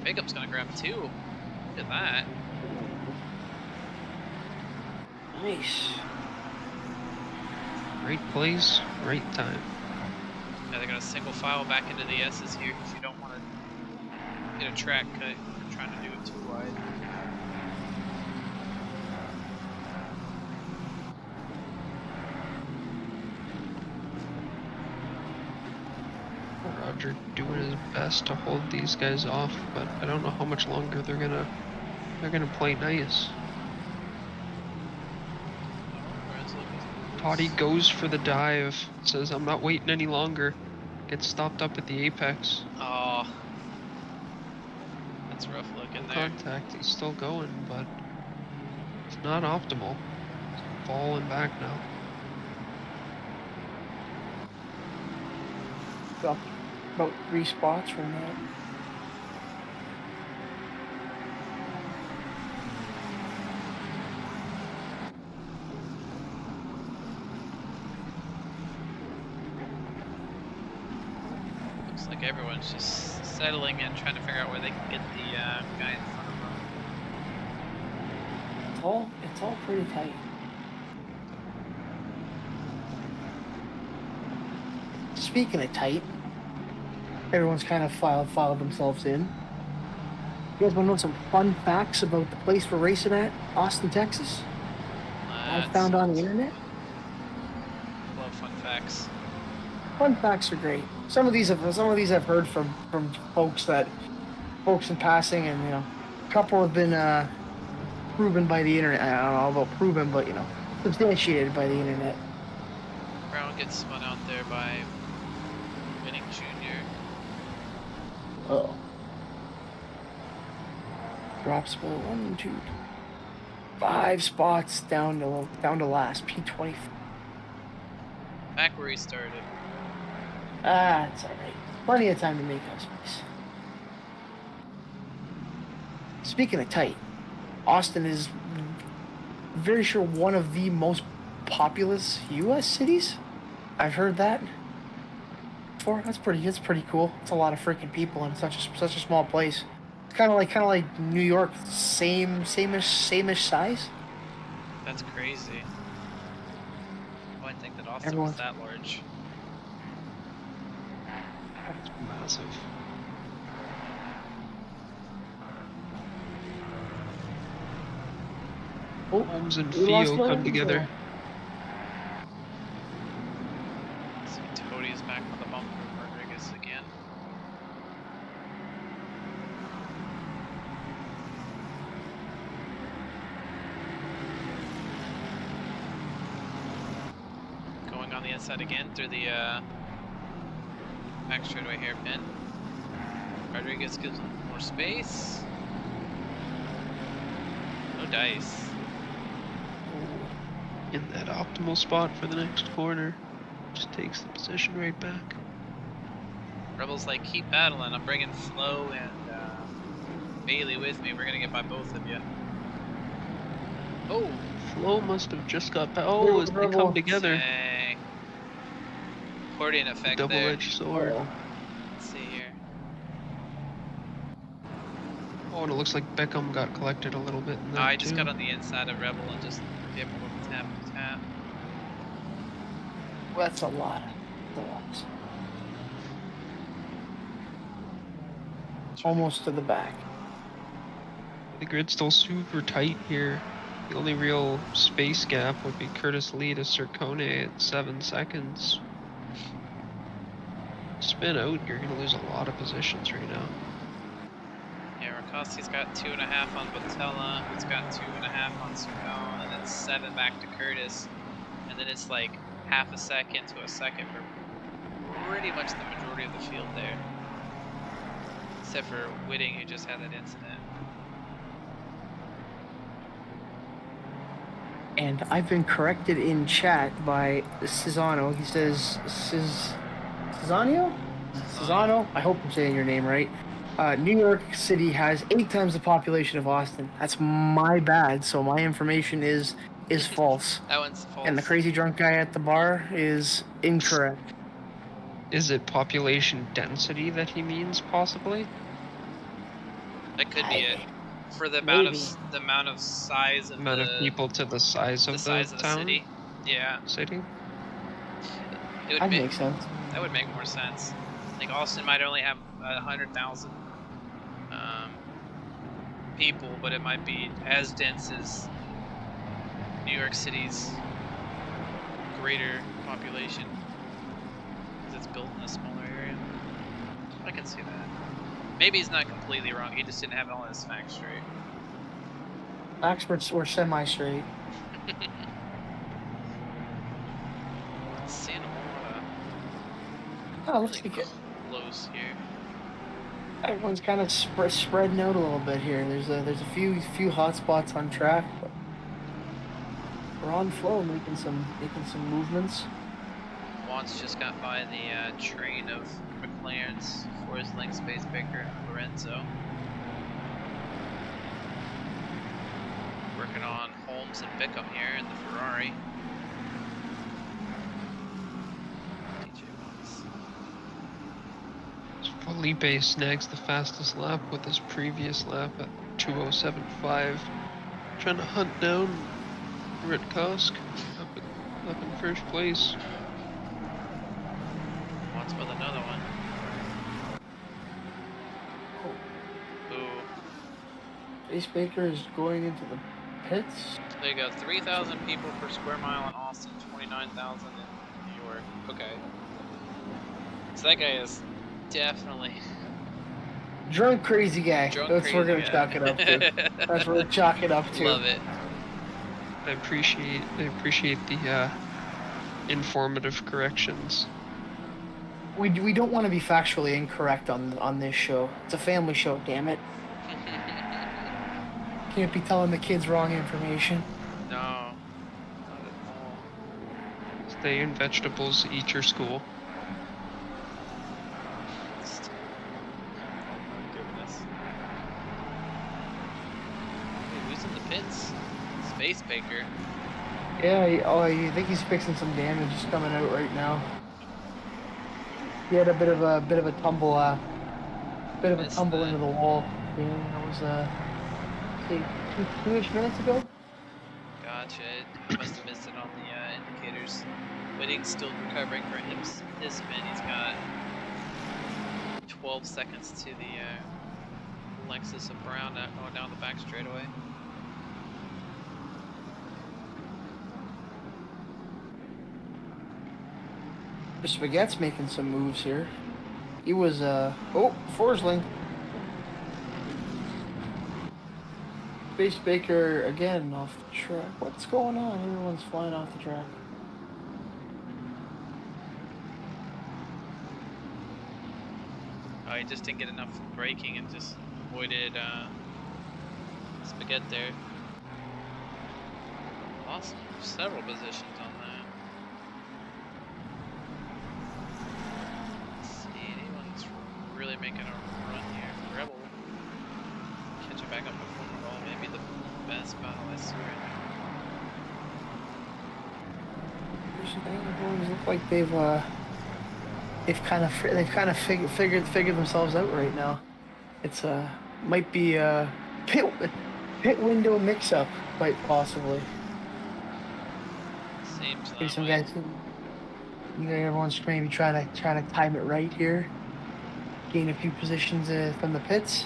Bickham's gonna grab 2. Look at that. Nice. Right place, right time. Yeah, they're gonna single file back into the S's here because you don't want to get a track cut. You're trying to do it too wide. manager doing his best to hold these guys off, but I don't know how much longer they're gonna play nice. Toddy goes for the dive, says I'm not waiting any longer, gets stopped up at the apex. Oh, that's rough looking there. Contact, he's still going, but it's not optimal. He's falling back now. Up about 3 spots from that. Looks like everyone's just settling in, trying to figure out where they can get the guy in front of them. It's all pretty tight. Speaking of tight, everyone's kind of filed themselves in. You guys want to know some fun facts about the place we're racing at, Austin, Texas? I found on the internet. Love fun facts. Fun facts are great. Some of these I've heard from folks in passing, and a couple have been proven by the internet. I don't know about proven, but substantiated by the internet. Brown gets spun out there by winning junior. Oh. Drops about 1, 2, 5 spots down to last. P20. Back where he started. It's alright. Plenty of time to make us space. Speaking of tight, Austin is very sure one of the most populous U.S. cities. I've heard that before. That's pretty cool. It's a lot of freaking people in such a small place. It's kind of like New York, same-ish size. That's crazy. Oh, I think that Austin was that large. It's massive. Oh, Holmes and we lost Fio Logan, come together. See, Cody's back on the bump for Rodriguez again. Going on the inside again through the back straightaway hairpin. Rodriguez gives him more space. No dice. In that optimal spot for the next corner. Just takes the position right back. Rebels like, keep battling. I'm bringing Flo and Bailey with me. We're gonna get by both of you. Oh, Flo must have just got back. Oh, as they come together. dang. Accordion effect there. Double-edged sword. Let's see here. Oh, and it looks like Beckham got collected a little bit in No, that I just too. got on the inside of Rebel and just gave him a tap. Well, that's a lot. Almost to the back. The grid's still super tight here. The only real space gap would be Curtis Lee to Circone at 7 seconds. Spin out, you're going to lose a lot of positions right now. Yeah, Rakoski's got 2.5 on Botella, who's got 2.5 on Circone, and then 7 back to Curtis. And then it's like half a second to a second for pretty much the majority of the field there. Except for Whitting, who just had that incident. And I've been corrected in chat by Cesano. He says Cesano? Cesano? I hope I'm saying your name right. New York City has 8 times the population of Austin. That's my bad. So my information is false. That one's false. And the crazy drunk guy at the bar is incorrect. Is it population density that he means, possibly? That could be it. For the amount of size of Amount of people to the size of the town? city. Yeah. City? It would That makes sense. That would make more sense. Like Austin might only have 100,000 people, but it might be as dense as New York City's greater population, because it's built in a smaller area. I can see that. Maybe he's not completely wrong. He just didn't have all his facts straight. Experts were semi-straight. Santa Monica. Oh, looks Really like close here. everyone's kind of spreading out a little bit here. There's a few hot spots on track, but we're on flow, making some movements. Watts just got by the train of McLarens, Forrest Link, Space Baker, and Lorenzo. Working on Holmes and Bickham here in the Ferrari. Felipe snags the fastest lap with his previous lap at 2:07.5, trying to hunt down Ritkosk up in first place. Watts with another one. Ooh. Space Baker is going into the pits. There you go. 3,000 people per square mile in Austin, 29,000 in New York. Okay. So that guy is definitely Drunk crazy guy. drunk. That's Crazy what we're gonna guy. chalk it up to. That's what we're chalking it up to. Love it. I appreciate the informative corrections. We don't want to be factually incorrect on this show. It's a family show, damn it. Can't be telling the kids wrong information. No. Not at all. Stay in vegetables, eat your school. Goodness. Hey, who's in the pits? Space Baker. Yeah, I think he's fixing some damage. He's coming out right now. He had a bit of a tumble, Missed that. into the wall. Yeah, that was say two-ish minutes ago. Gotcha. I must have missed it on the indicators. Whitting's still recovering from his spin. He's got 12 seconds to the Lexus of Brown going down the back straightaway. Spaghetti's making some moves here. He was Forsling. Space Baker again off the track. What's going on? Everyone's flying off the track. Oh, he just didn't get enough braking and just avoided Spaghetti there. Lost several positions on that. Let's see, anyone's really making a run here. Rebel catching back up before Ball. Maybe the best battle I see right Everyone look like they've kind of figured themselves out right now. It's might be a pit window mix up, quite possibly. now. Seems Maybe that some way. guys, everyone's maybe trying to time it right here, gain a few positions from the pits.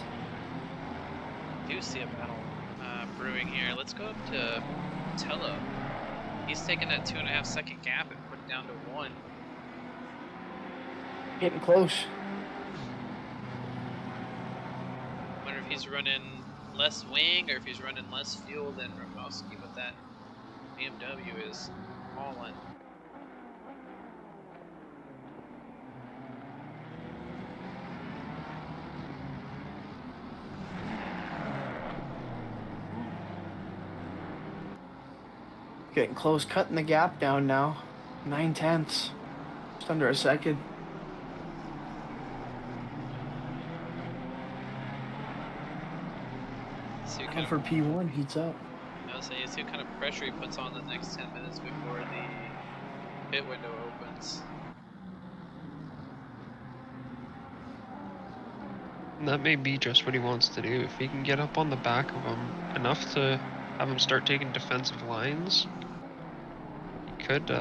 Do see a battle brewing here. Let's go up to Tello. He's taking that 2.5 second gap and put it down to 1. Getting close. Wonder if he's running less wing or if he's running less fuel than Rakowski, but that BMW is hauling. Getting close, cutting the gap down now. 9/10. Just under a second. See what And kind for of, P1 heats up. I'll say, see what kind of pressure he puts on the next 10 minutes before the pit window opens. And that may be just what he wants to do. If he can get up on the back of him enough to have him start taking defensive lines, he could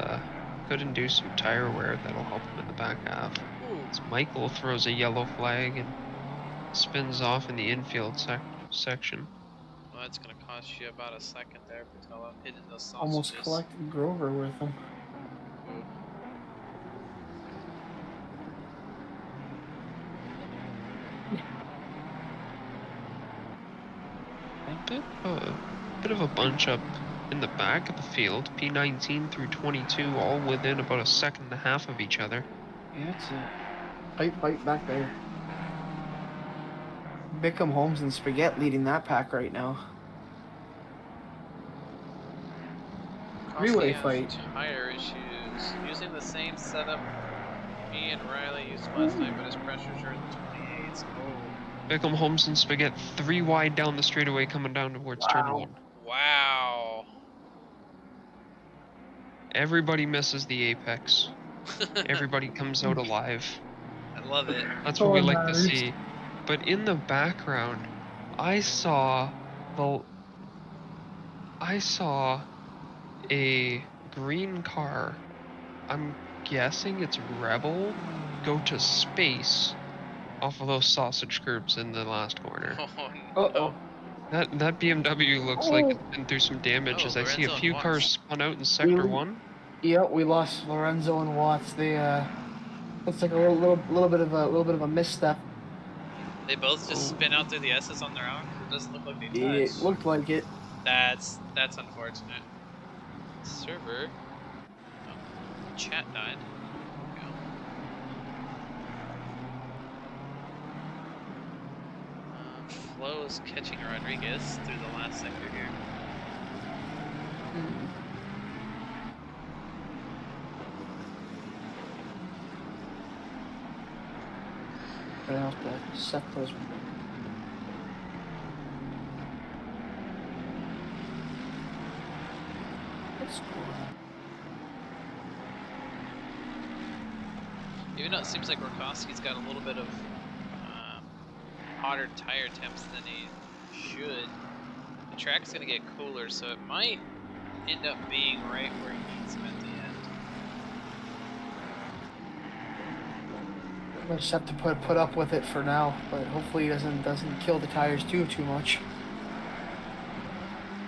induce some tire wear that'll help him in the back half. As Michael throws a yellow flag and spins off in the infield section. Well, that's going to cost you about a second there, Patella, hitting those sausages. Almost collected Grover with him. Ooh. bit of a bunch up in the back of the field. P19 through 22, all within about a second and a half of each other. Yeah, it's a tight fight back there. Bickham, Holmes, and Spaghetti leading that pack right now. Three-way fight. Tire issues. Using the same setup me and Riley used last night, but his pressures are in the 28s. Oh. Bickham, Holmes, and Spaghetti 3 wide down the straightaway coming down towards turn 1. Wow. Everybody misses the apex. Everybody comes out alive. I love it. That's what we like to see. But in the background, I saw a green car. I'm guessing it's Rebel go to space off of those sausage curbs in the last corner. Oh, no. Uh-oh. That BMW looks like it's been through some damage as I see a few cars spun out in sector 1. Yep, we lost Lorenzo and Watts. They looks like a little bit of a misstep. They both just spin out through the S's on their own. It doesn't look like they touched. It looked like it. That's unfortunate. Server. Oh, chat died. There we go. Flo is catching Rodriguez through the last sector here. Right off the set those. That's cool. Even though it seems like Rokowski's got a little bit of hotter tire temps than he should, the track's going to get cooler, so it might end up being right where he needs him at the end. We'll just have to put up with it for now, but hopefully he doesn't kill the tires too much.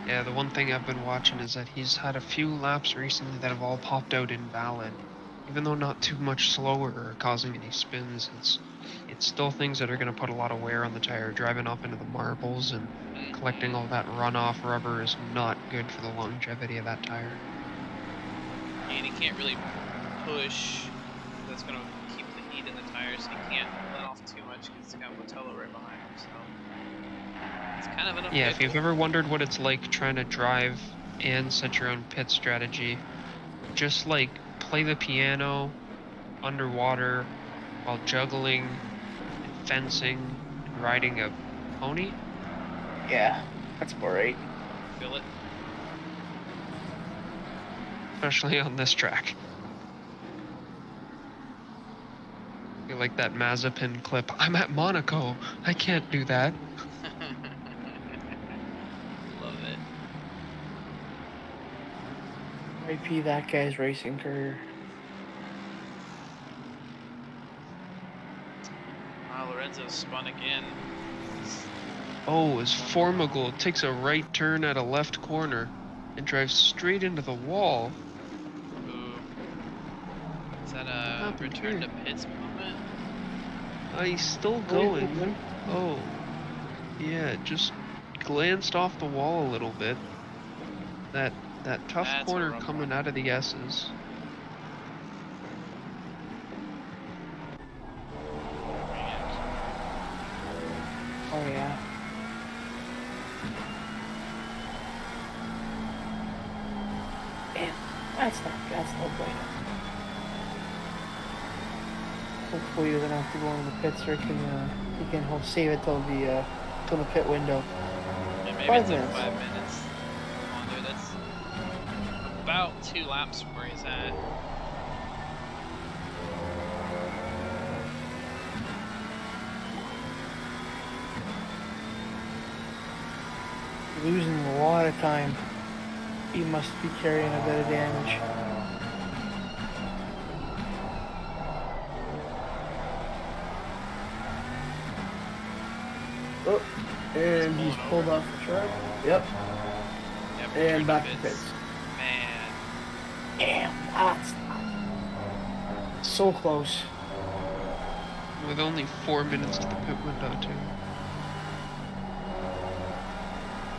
Yeah, the one thing I've been watching is that he's had a few laps recently that have all popped out invalid. Even though not too much slower or causing any spins, it's still things that are going to put a lot of wear on the tire. Driving up into the marbles and collecting all that runoff rubber is not good for the longevity of that tire. And he can't really push. That's going to keep the heat in the tires. He can't let off too much because he's got Botello right behind him. So it's kind of an Yeah, if you've ever wondered what it's like trying to drive and set your own pit strategy, just like play the piano underwater while juggling and fencing and riding a pony. Yeah, that's about right. Feel it. Especially on this track. I feel like that Mazepin clip. I'm at Monaco. I can't do that. Love it. RIP that guy's racing career. Lorenzo spun again. Oh, as Formigal takes a right turn at a left corner and drives straight into the wall. Ooh. Is that a return to pits movement? He's still going. Oh, yeah, just glanced off the wall a little bit. That tough corner coming out of the S's. Oh yeah. Damn, that's no bueno. Hopefully he doesn't have to go in the pits, or he can save it till the pit window. And maybe 5 it's minutes. like 5 minutes. Come on, dude, that's about 2 laps from where he's at. Losing a lot of time. He must be carrying a bit of damage. Oh, and he's pulled off the track. Yep. And back to pits. Man. Damn, that's so close. With only 4 minutes to the pit window, too.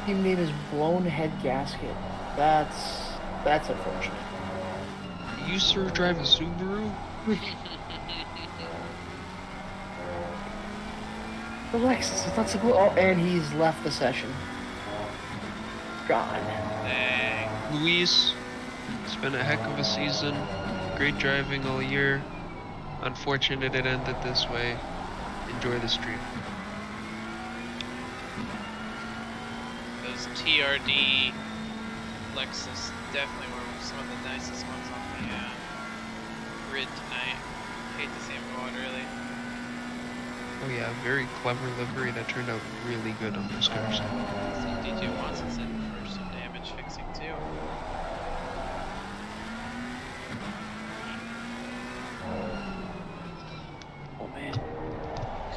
team name is Blown Head Gasket. That's unfortunate. You, sir, drive a Subaru? The Lexus, it's not so cool. Oh, and he's left the session. Gone. Dang. Luis, it's been a heck of a season. Great driving all year. Unfortunate it ended this way. Enjoy the stream. Those TRD Lexus definitely were some of the nicest ones on the grid tonight. Hate to see them go out early. Oh yeah, very clever livery that turned out really good on those cars. See, DJ Watson's in for some damage fixing too. Oh man.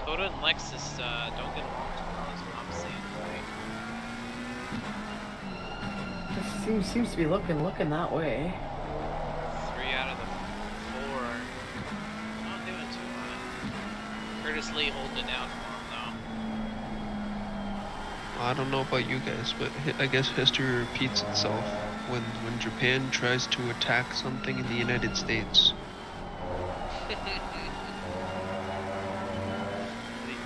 Cota and Lexus don't get along too well, is what I'm seeing tonight. This seems to be looking that way. 3 out of the 4 not doing too hot. Curtis Lee holding it down for him though. I don't know about you guys, but I guess history repeats itself. When Japan tries to attack something in the United States.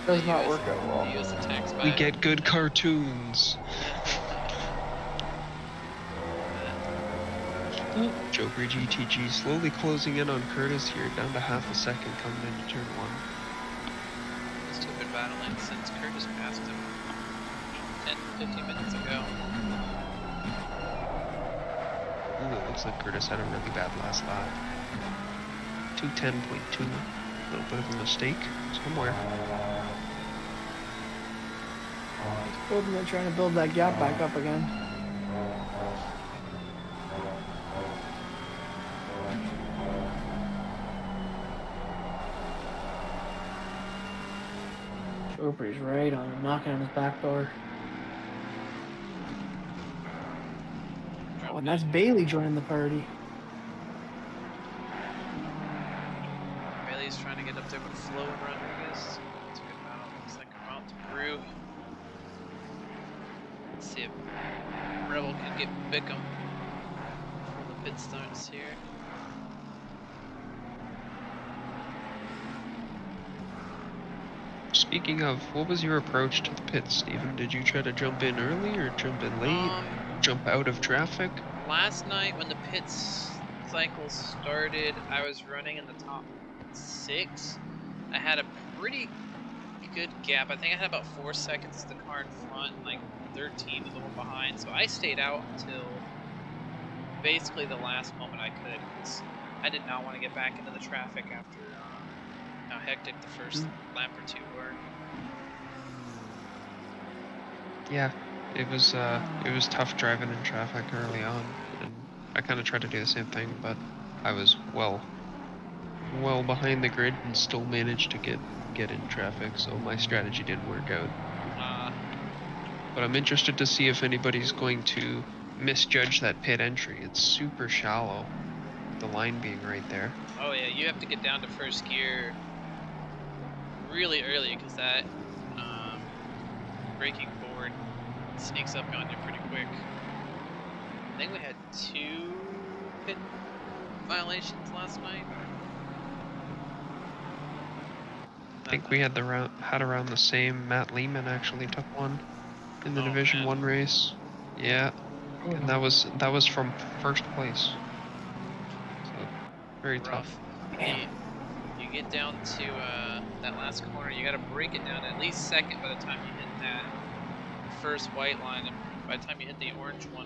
Does not work out well. The US attacks We back. get good cartoons. Joker GTG slowly closing in on Curtis here, down to half a second coming into turn 1. These two have been battling since Curtis passed him 10-15 minutes ago. Ooh, it looks like Curtis had a really bad last lap. 210.2. A little bit of a mistake somewhere. They're trying to build that gap back up again. Chopper's right on him, knocking on his back door. Oh, and that's Bailey joining the party. Bailey's trying to get up there with Flo and Rodriguez. It's a good battle. Looks like we're about to brew. Let's see if Rebel can get Bickham before the pit starts here. Speaking of, what was your approach to the pits, Steven? Did you try to jump in early or jump in late? Jump out of traffic? Last night when the pits cycle started, I was running in the top 6. I had a pretty good gap. I think I had about 4 seconds to the car in front and like 13 to the one behind. So I stayed out until basically the last moment I could, because I did not want to get back into the traffic after how hectic the first lap or 2 were. Yeah, it was tough driving in traffic early on, and I kind of tried to do the same thing, but I was well behind the grid and still managed to get in traffic, so my strategy didn't work out. But I'm interested to see if anybody's going to misjudge that pit entry. It's super shallow, the line being right there. Oh yeah, you have to get down to first gear really early, because that braking board sneaks up on you pretty quick. I think we had 2 pit violations last night. I think we had around the same. Matt Lehman actually took one in the Division 1 race. Yeah, and that was from first place. So very tough. You get down to that last corner, you gotta break it down at least second by the time you hit that first white line, and by the time you hit the orange one,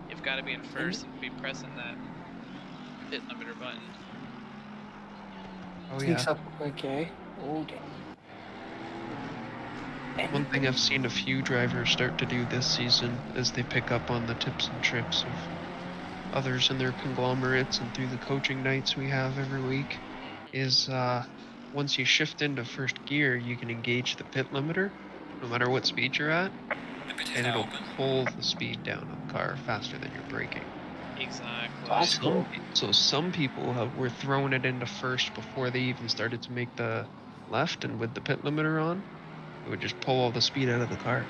you've got to be in first and be pressing that pit limiter button. Oh Sneaks yeah. up quick, eh? Okay. One thing I've seen a few drivers start to do this season as they pick up on the tips and tricks of others in their conglomerates and through the coaching nights we have every week is once you shift into first gear, you can engage the pit limiter no matter what speed you're at, and it'll pull the speed down on the car faster than you're braking. Exactly. So some people were throwing it into first before they even started to make the left, and with the pit limiter on, it would just pull all the speed out of the car.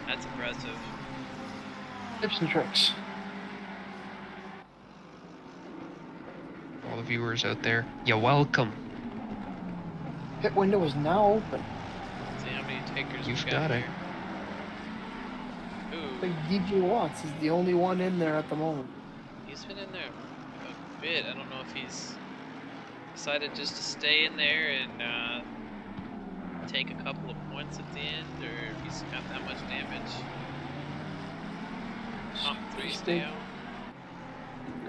That's impressive. Tips and tricks. All the viewers out there, you're welcome. Pit window is now open. See how many takers You've we've got it. here. Ooh, I think DJ Watts is the only one in there at the moment. he's been in there a bit. I don't know if he's decided just to stay in there and take a couple of points at the end, or if he's got that much damage. Top 3 stay out.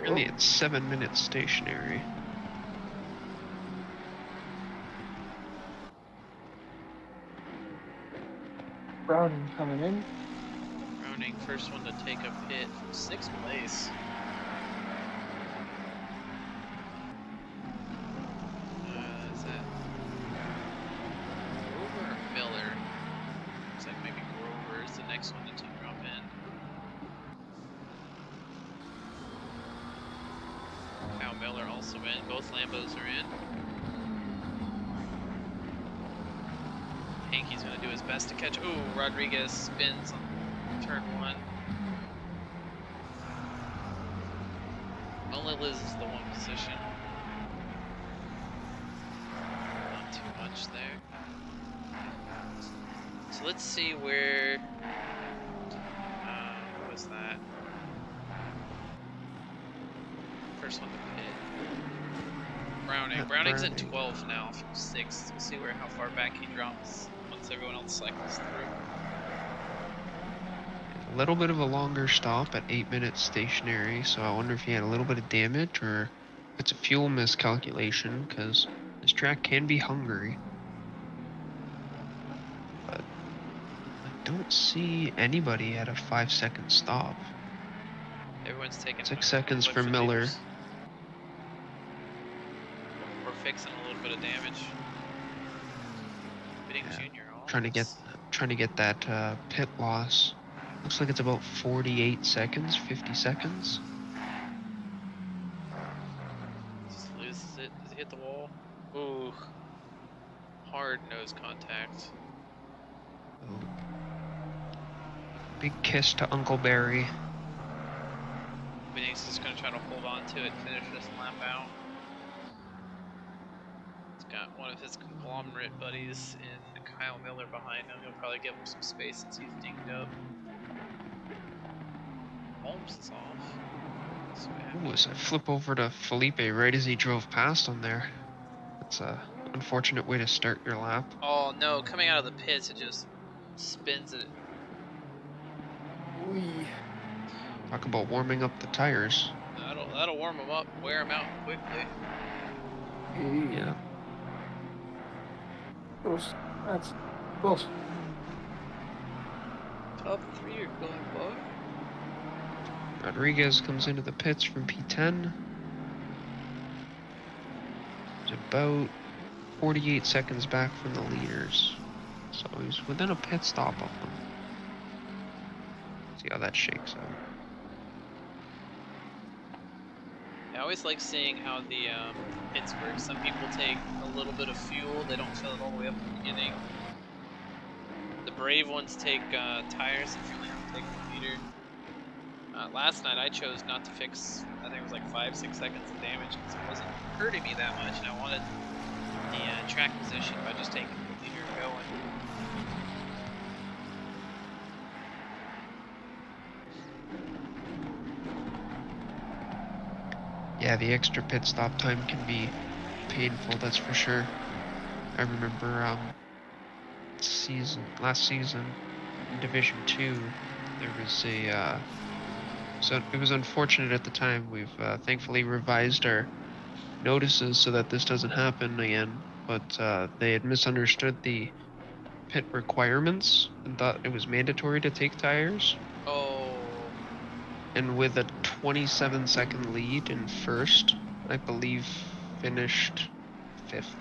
Really, it's 7 minutes stationary. Browning coming in. Browning, first one to take a pit from 6th place. Is that Grover or Miller? Looks like maybe Grover is the next one to drop in. Kyle Miller also in. Both Lambos are in. Hankey's going to do his best to catch. Ooh, Rodriguez spins on turn 1. Only loses the 1 position. Not too much there. So let's see where. What was that? First one to pit. Browning. Browning's at 12 now from 6th. We'll see how far back he drops once everyone else cycles through. A little bit of a longer stop at 8 minutes stationary, so I wonder if he had a little bit of damage or if it's a fuel miscalculation, because this track can be hungry. But I don't see anybody at a 5-second stop. Everyone's taking 6 seconds for Miller. leaders. We're fixing a little bit of damage. Bidding Junior. Trying to get that pit loss. Looks like it's about 48 seconds, 50 seconds. Just loses it. Does he hit the wall? Ooh. Hard nose contact. Oh. Big kiss to Uncle Barry. Bidding's just going to try to hold on to it, finish this lap out. He's got one of his conglomerate buddies in Kyle Miller behind him. He'll probably give him some space since he's dinged up. Holmes is off. So Ooh, was a flip over to Felipe right as he drove past him there. That's a unfortunate way to start your lap. oh no, coming out of the pits, it just spins it. Wee. Talk about warming up the tires. That'll warm him up, wear him out quickly. Yeah. Close. That's close. Top 3 are going by. Rodriguez comes into the pits from P10. He's about 48 seconds back from the leaders. So he's within a pit stop of them. See how that shakes out. I always like seeing how the pits work. Some people take a little bit of fuel, they don't fill it all the way up at the beginning. The brave ones take tires if you only have to take the leader. Last night I chose not to fix, I think it was like 5-6 seconds of damage because it wasn't hurting me that much, and I wanted the track position by just taking the leader and going. Yeah, the extra pit stop time can be painful, that's for sure. I remember last season in Division 2, there was a so it was unfortunate at the time. We've thankfully revised our notices so that this doesn't happen again, but they had misunderstood the pit requirements and thought it was mandatory to take tires. Oh. And with a 27-second lead in first, I believe finished 5th.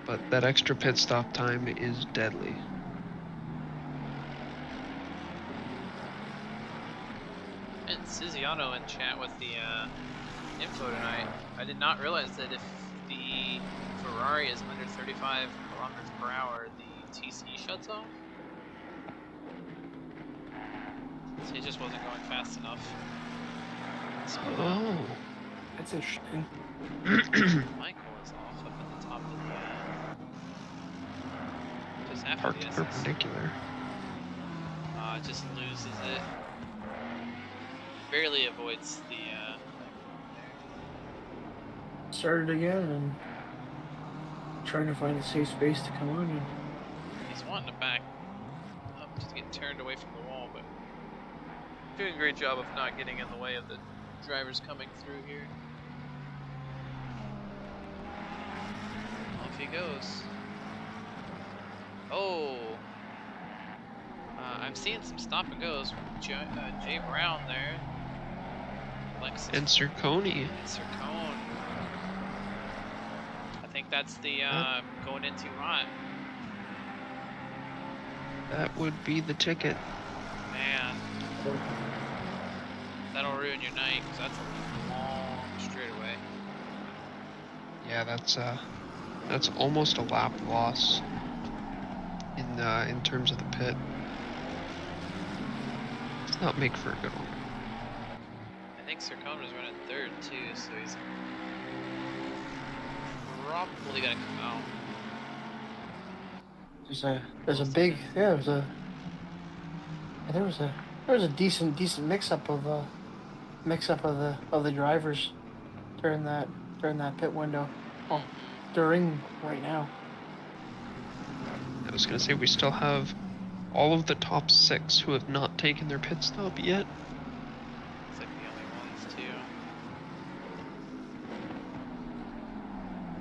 But that extra pit stop time is deadly. And Ciziano in chat with the info tonight. I did not realize that if the Ferrari is under 35 kilometers per hour, the TC shuts off. So he just wasn't going fast enough. Oh. That's interesting. Michael is off up at the top of the just after Parked the SS. perpendicular. Just loses it. Barely avoids the Started again and trying to find a safe space to come on in. he's wanting to back up to get turned away from the wall, but doing a great job of not getting in the way of the drivers coming through here. Off he goes. Oh! I'm seeing some stop and goes. Jay Brown there. Lexus. And Circoni. And Circone. I think that's the going into Rot. That would be the ticket. Man. That'll ruin your night, because that's a long straightaway. Yeah, that's almost a lap loss in terms of the pit. Does not make for a good one. I think Circone was running third too, so he's probably gonna come out. There's a big there was a decent mix up of the drivers during that pit window. Oh, during right now. I was gonna say we still have all of the top 6 who have not taken their pit stop yet. It's like the only ones too.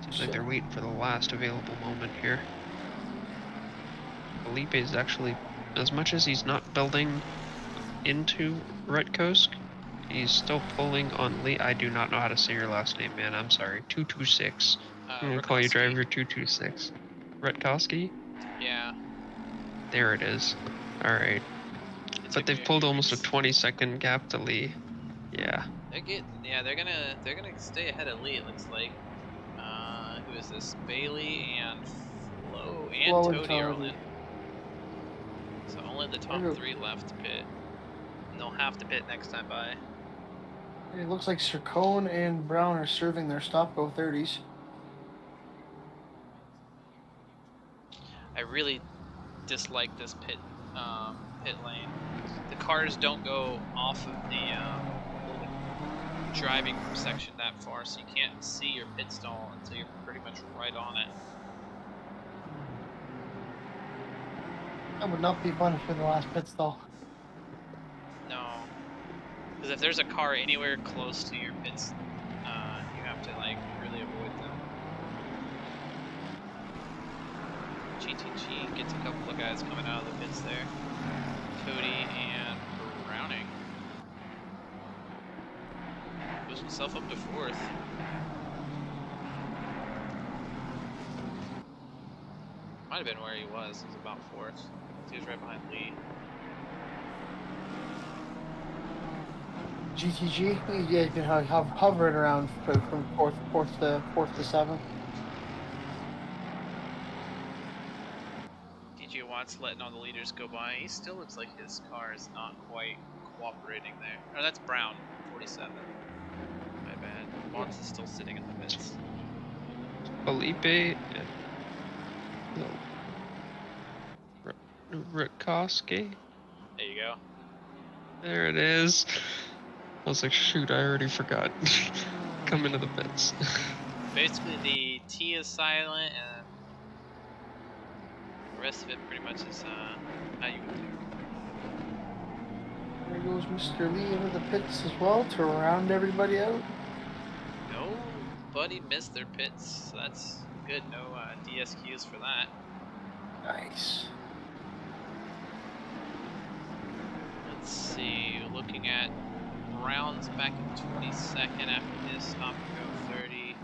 Seems like they're waiting for the last available moment here. Felipe is actually, as much as he's not building into Rutkosk, he's still pulling on Lee. I do not know how to say your last name, man. I'm sorry. 226. I'm gonna call you driver 226. Rutkowski? Yeah. There it is. Alright. But they've pulled almost a 20-second gap to Lee. Yeah. They're gonna stay ahead of Lee, it looks like. Who is this? Bailey and Flo and Toady are all in. So only the top 3 left to pit. And they'll have to pit next time by. It looks like Circone and Brown are serving their stop-go 30s. I really dislike this pit lane. The cars don't go off of the driving section that far, so you can't see your pit stall until you're pretty much right on it. That would not be fun for the last pit stall. No, because if there's a car anywhere close to your pits, you have to like really avoid them. GTG gets a couple of guys coming out of the pits there. Cody and Browning. Puts himself up to 4th. Might have been where he was about 4th. He was right behind Lee. GTG, he's been hovering around from fourth to 7th. DJ Watts letting all the leaders go by. He still looks like his car is not quite cooperating there. Oh, that's Brown, 47. My bad. Watts is still sitting in the pits. Felipe. Rutkowski. There you go. There it is. I was like, shoot, I already forgot. Come into the pits. Basically, the T is silent, and the rest of it pretty much is how you would do. There goes Mr. Lee into the pits as well to round everybody out. Nobody missed their pits, so that's good. No DSQs for that. Nice. Let's see, looking at Brown's back in 22nd after his stop and go 30.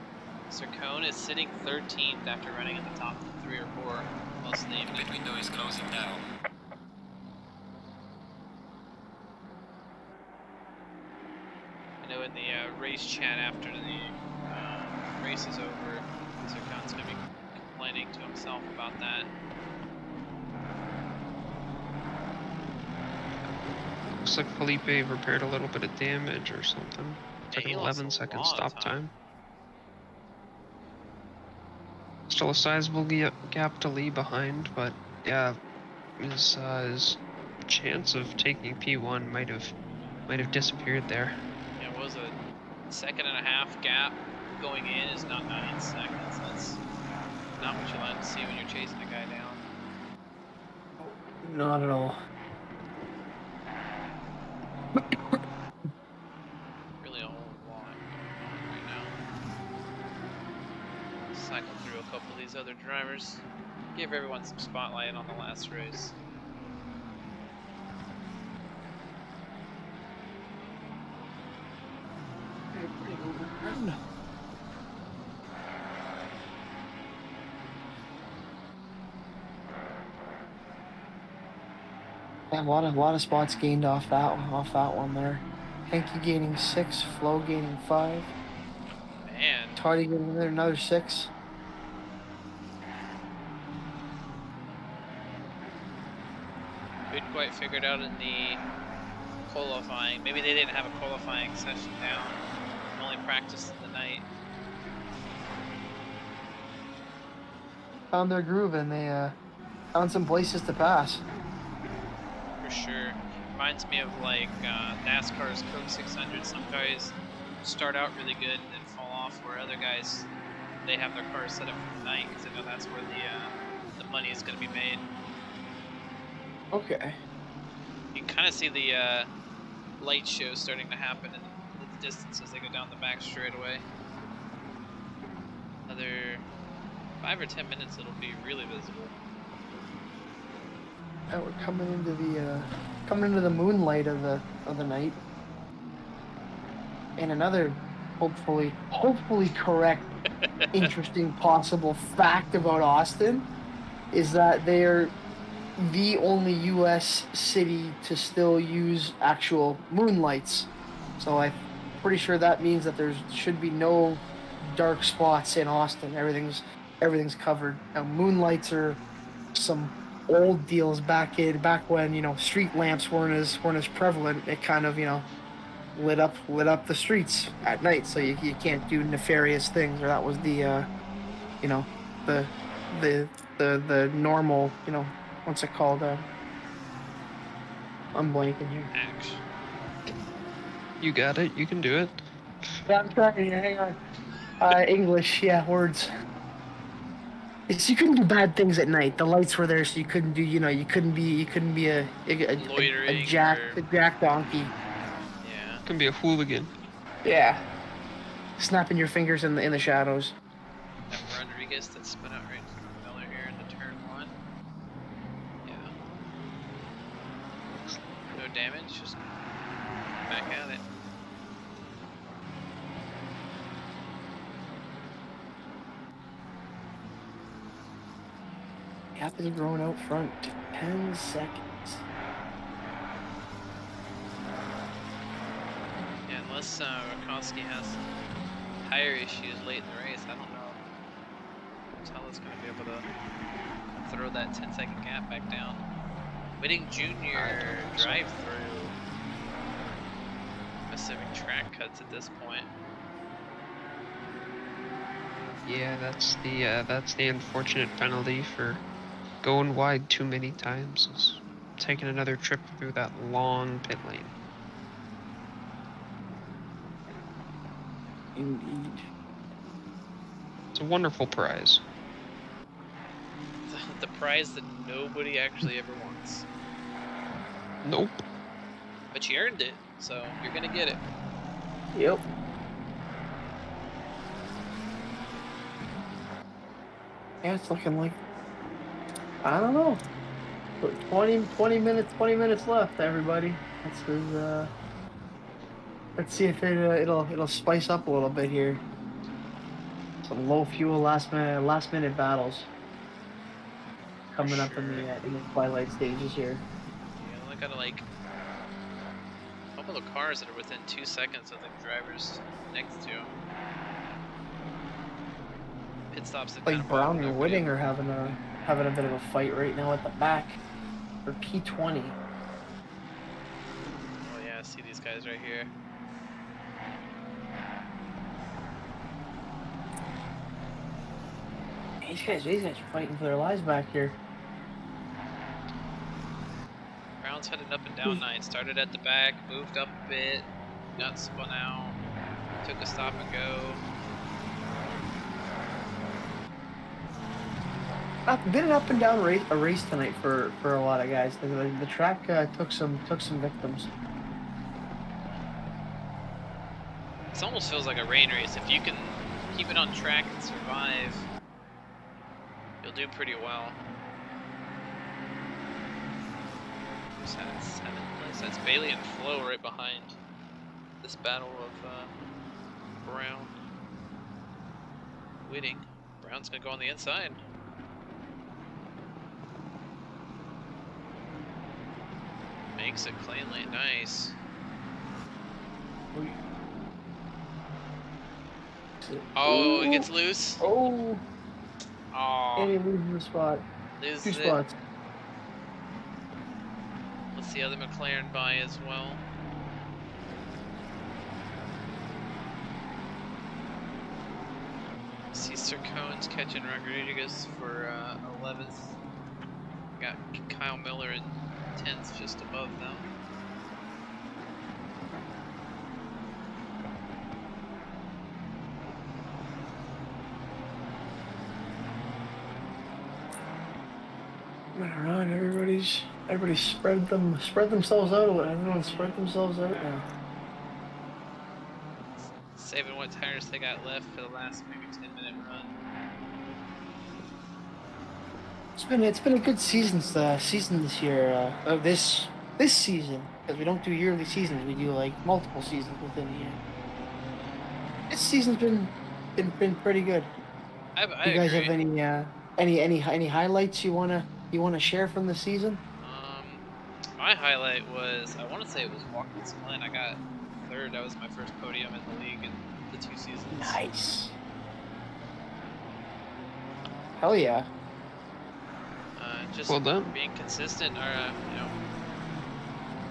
Circone is sitting 13th after running in the top 3 or 4 most of the evening. Pit window is closing now. I know in the race chat after the race is over, Circone's going to be complaining to himself about that. Looks like Felipe repaired a little bit of damage or something. It's like he an lost 11-second lot of stop time. Still a sizable gap to Lee behind, but yeah, his chance of taking P1 might have disappeared there. Yeah, it was a 1.5-second gap going in is not 9 seconds. That's not what you like to see when you're chasing a guy down. Not at all. Really a whole lot going on right now. Cycle through a couple of these other drivers. Give everyone some spotlight on the last race. Yeah, a lot of spots gained off that one there. Henke gaining 6, Flo gaining 5, Man, Toddy getting another 6. couldn't quite figure it out in the qualifying. Maybe they didn't have a qualifying session down. Only practiced in the night. Found their groove and they found some places to pass. For sure. Reminds me of like NASCAR's Coke 600. Some guys start out really good and then fall off, where other guys, they have their cars set up for the night because they know that's where the money is going to be made. Okay. You can kind of see the light show starting to happen in the distance as they go down the back straightaway. Another 5 or 10 minutes, it'll be really visible. Now we're coming into the moonlight of the night. And another hopefully correct, interesting possible fact about Austin is that they're the only U.S. city to still use actual moonlights. So I'm pretty sure that means that there should be no dark spots in Austin. Everything's covered. Now moonlights are some old deals back when street lamps weren't as prevalent. It kind of lit up the streets at night, so you can't do nefarious things. Or that was the the normal what's it called? I'm blanking here. Action. You got it. You can do it. Yeah, I'm trying. Hang on. English, yeah, words. You couldn't do bad things at night. The lights were there, so you couldn't do. You couldn't be a jack donkey. Yeah. Can be a hooligan. Yeah. Snapping your fingers in the shadows. That Rodriguez that spun out right into Miller here in the turn 1. Yeah. No damage, just back at it. Gap is growing out front. 10 seconds. Yeah, unless Rakowski has tire issues late in the race, I don't know how Tella's going to be able to throw that 10-second gap back down. Winning junior drive through Pacific track cuts at this point. Yeah, that's the unfortunate penalty for going wide too many times. Is taking another trip through that long pit lane. Indeed. It's a wonderful prize. The prize that nobody actually ever wants. Nope. But you earned it, so you're gonna get it. Yep. Yeah, it's looking like, I don't know, 20 minutes left, everybody. Let's see if it'll spice up a little bit here. Some low fuel last minute battles coming up in the twilight stages here. You only got like a couple of cars that are within 2 seconds of the drivers next to them. Pit stops that Like Brown and Whitting are having a bit of a fight right now at the back for P20. guys right here. These guys are fighting for their lives back here. Brown's headed up and down 9. Started at the back, moved up a bit, got spun out, took a stop and go. Been an up and down race tonight for a lot of guys. The track took some victims. This almost feels like a rain race. If you can keep it on track and survive, you'll do pretty well. Who's at 7th place? That's Bailey and Flo right behind this battle of Brown. Whitting. Brown's gonna go on the inside. Makes it cleanly, nice. Oh, it gets loose. Oh, Oh, and he loses the spot. loses 2 it. spots. Let's the other McLaren by as well. See Sir Cohen's catching Rodriguez for 11th. Got Kyle Miller in 10th just above them. Moving around, everybody's spread themselves out. Everyone spread themselves out now. Saving what tires they got left for the last maybe 10-minute run. It's been a good season this year. This season, because we don't do yearly seasons, we do like multiple seasons within a year. This season's been pretty good. I You guys agree. have any highlights you wanna share from the season? My highlight was, I want to say it was Watkins Glen. I got 3rd. That was my first podium in the league in the 2 seasons. Nice. Hell yeah. Just Well done. being consistent, or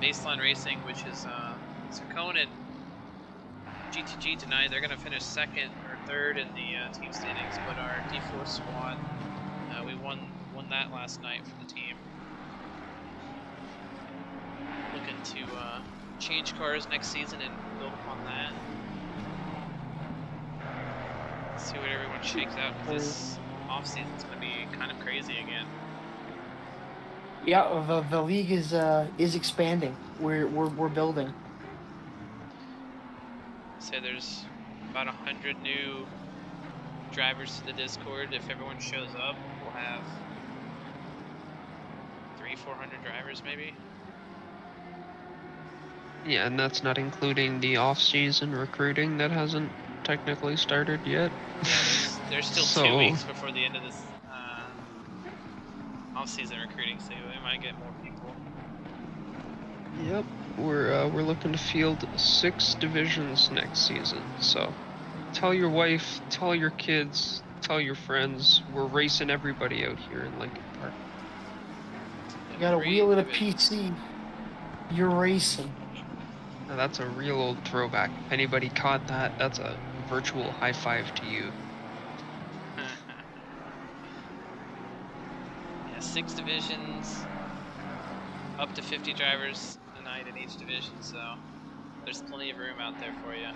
baseline racing, which is Sir Cohen and GTG tonight. They're gonna finish 2nd or 3rd in the team standings, but our D4 squad, we won that last night for the team. Looking to change cars next season and build upon that. See what everyone shakes out. This off season's gonna be kind of crazy again. Yeah, the league is expanding. We're building. Say there's about 100 new drivers to the Discord. If everyone shows up, we'll have 300-400 drivers maybe. Yeah, and that's not including the off-season recruiting that hasn't technically started yet. Yeah, there's still 2 weeks before the end of this off-season recruiting, so we might get more people. Yep, we're looking to field 6 divisions next season. So, tell your wife, tell your kids, tell your friends. We're racing everybody out here in Lincoln Park. You got a 3 wheel and a divisions. PC. You're racing. Now that's a real old throwback. If anybody caught that, that's a virtual high five to you. Yeah, 6 divisions, up to 50 drivers a night in each division, so there's plenty of room out there for you.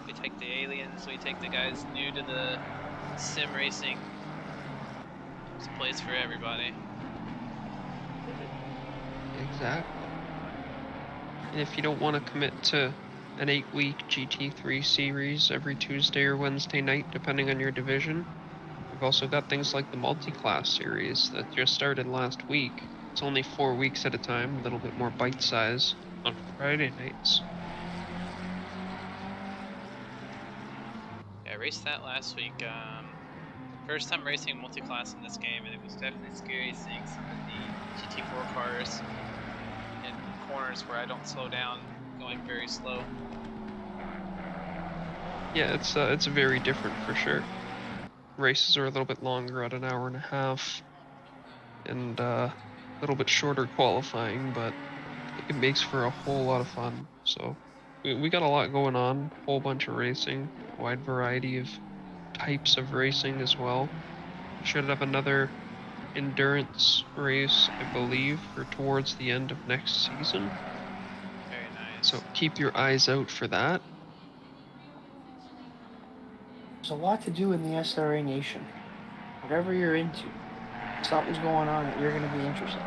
We take the aliens, we take the guys new to the sim racing. There's a place for everybody. Exactly. And if you don't want to commit to an 8-week GT3 series every Tuesday or Wednesday night, depending on your division, we've also got things like the multi-class series that just started last week. It's only 4 weeks at a time, a little bit more bite size on Friday nights. Yeah, I raced that last week. First time racing multi-class in this game, and it was definitely scary seeing some of the GT4 cars in corners where I don't slow down, going very slow. Yeah, it's very different for sure. Races are a little bit longer at an hour and a half, and a little bit shorter qualifying, but it makes for a whole lot of fun. So we got a lot going on, whole bunch of racing, wide variety of types of racing as well. Should have another endurance race, I believe, for towards the end of next season. Very nice. So keep your eyes out for that. There's a lot to do in the SRA Nation. Whatever you're into, something's going on that you're going to be interested in.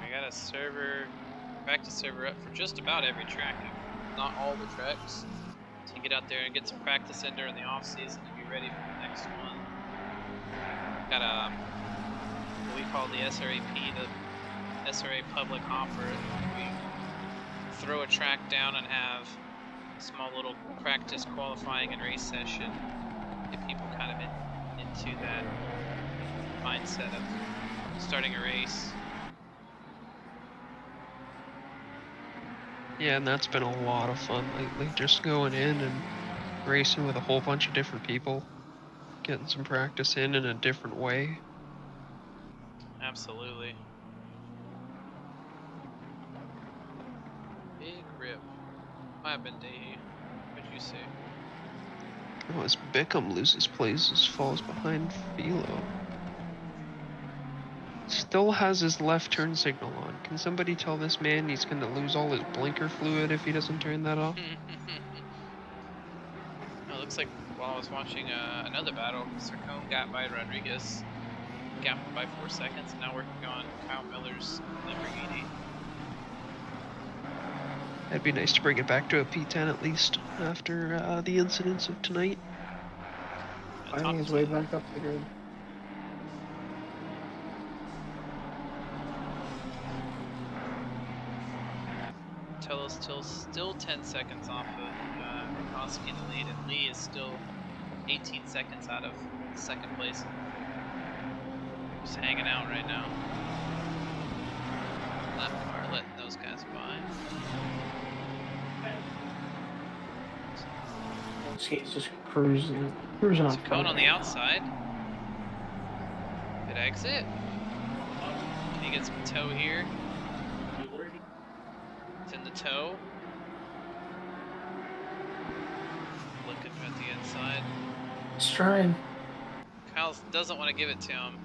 We got a server, practice server up for just about every track. Not all the tracks. So you get out there and get some practice in during the off season to be ready for the next one. Got a what we call the SRAP, the SRA public offer. We throw a track down and have a small little practice qualifying and race session. Get people kind of into that mindset of starting a race. Yeah, and that's been a lot of fun lately. Just going in and racing with a whole bunch of different people, getting some practice in a different way. Absolutely. Big rip. What happened, Davey? What'd you say? Oh, as Bickham loses places, falls behind Philo. Still has his left turn signal on. Can somebody tell this man he's gonna lose all his blinker fluid if he doesn't turn that off? It looks like while I was watching another battle, Sarcone got by Rodriguez, gapped him by 4 seconds, and now working on Kyle Miller's Lamborghini. It'd be nice to bring it back to a P10 at least after the incidents of tonight. Finding his way back up the grid. Tello's still 10 seconds off of Rikoski in the lead, and Lee is still 18 seconds out of second place. Just hanging out right now. Left car letting those guys by. He's just cruising on. Cone on the outside. Good exit. Can he get some toe here? It's in the toe. Looking at the inside. He's trying. Kyle doesn't want to give it to him.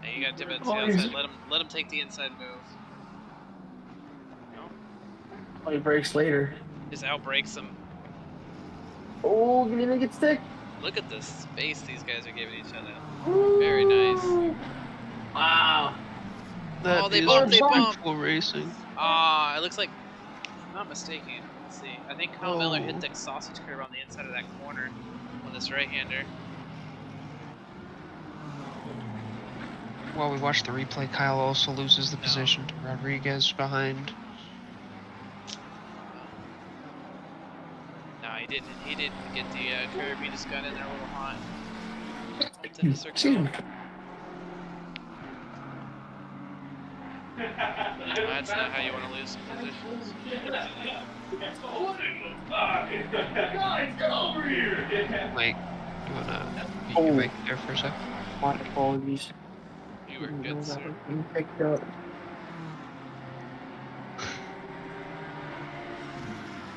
Hey, you got to dip it to the Oh, outside. Let him take the inside move. No. Oh, he breaks later. Just outbreaks him. Oh, can he make it stick? Look at the space these guys are giving each other. Very nice. Wow. That Oh, they is bumped, they beautiful bumped. racing. Ah, it looks like, if I'm not mistaken, let's see. I think Kyle Miller hit the sausage curve on the inside of that corner on this right-hander. While we watch the replay, Kyle also loses the position to Rodriguez behind. No, he didn't get the curve. He just got in there a little hot. Excuse me. That's not how you want to lose some positions. Guys, get over here! Mike, you wanna beat your mic there for a sec? My apologies. You were good, sir. You picked up.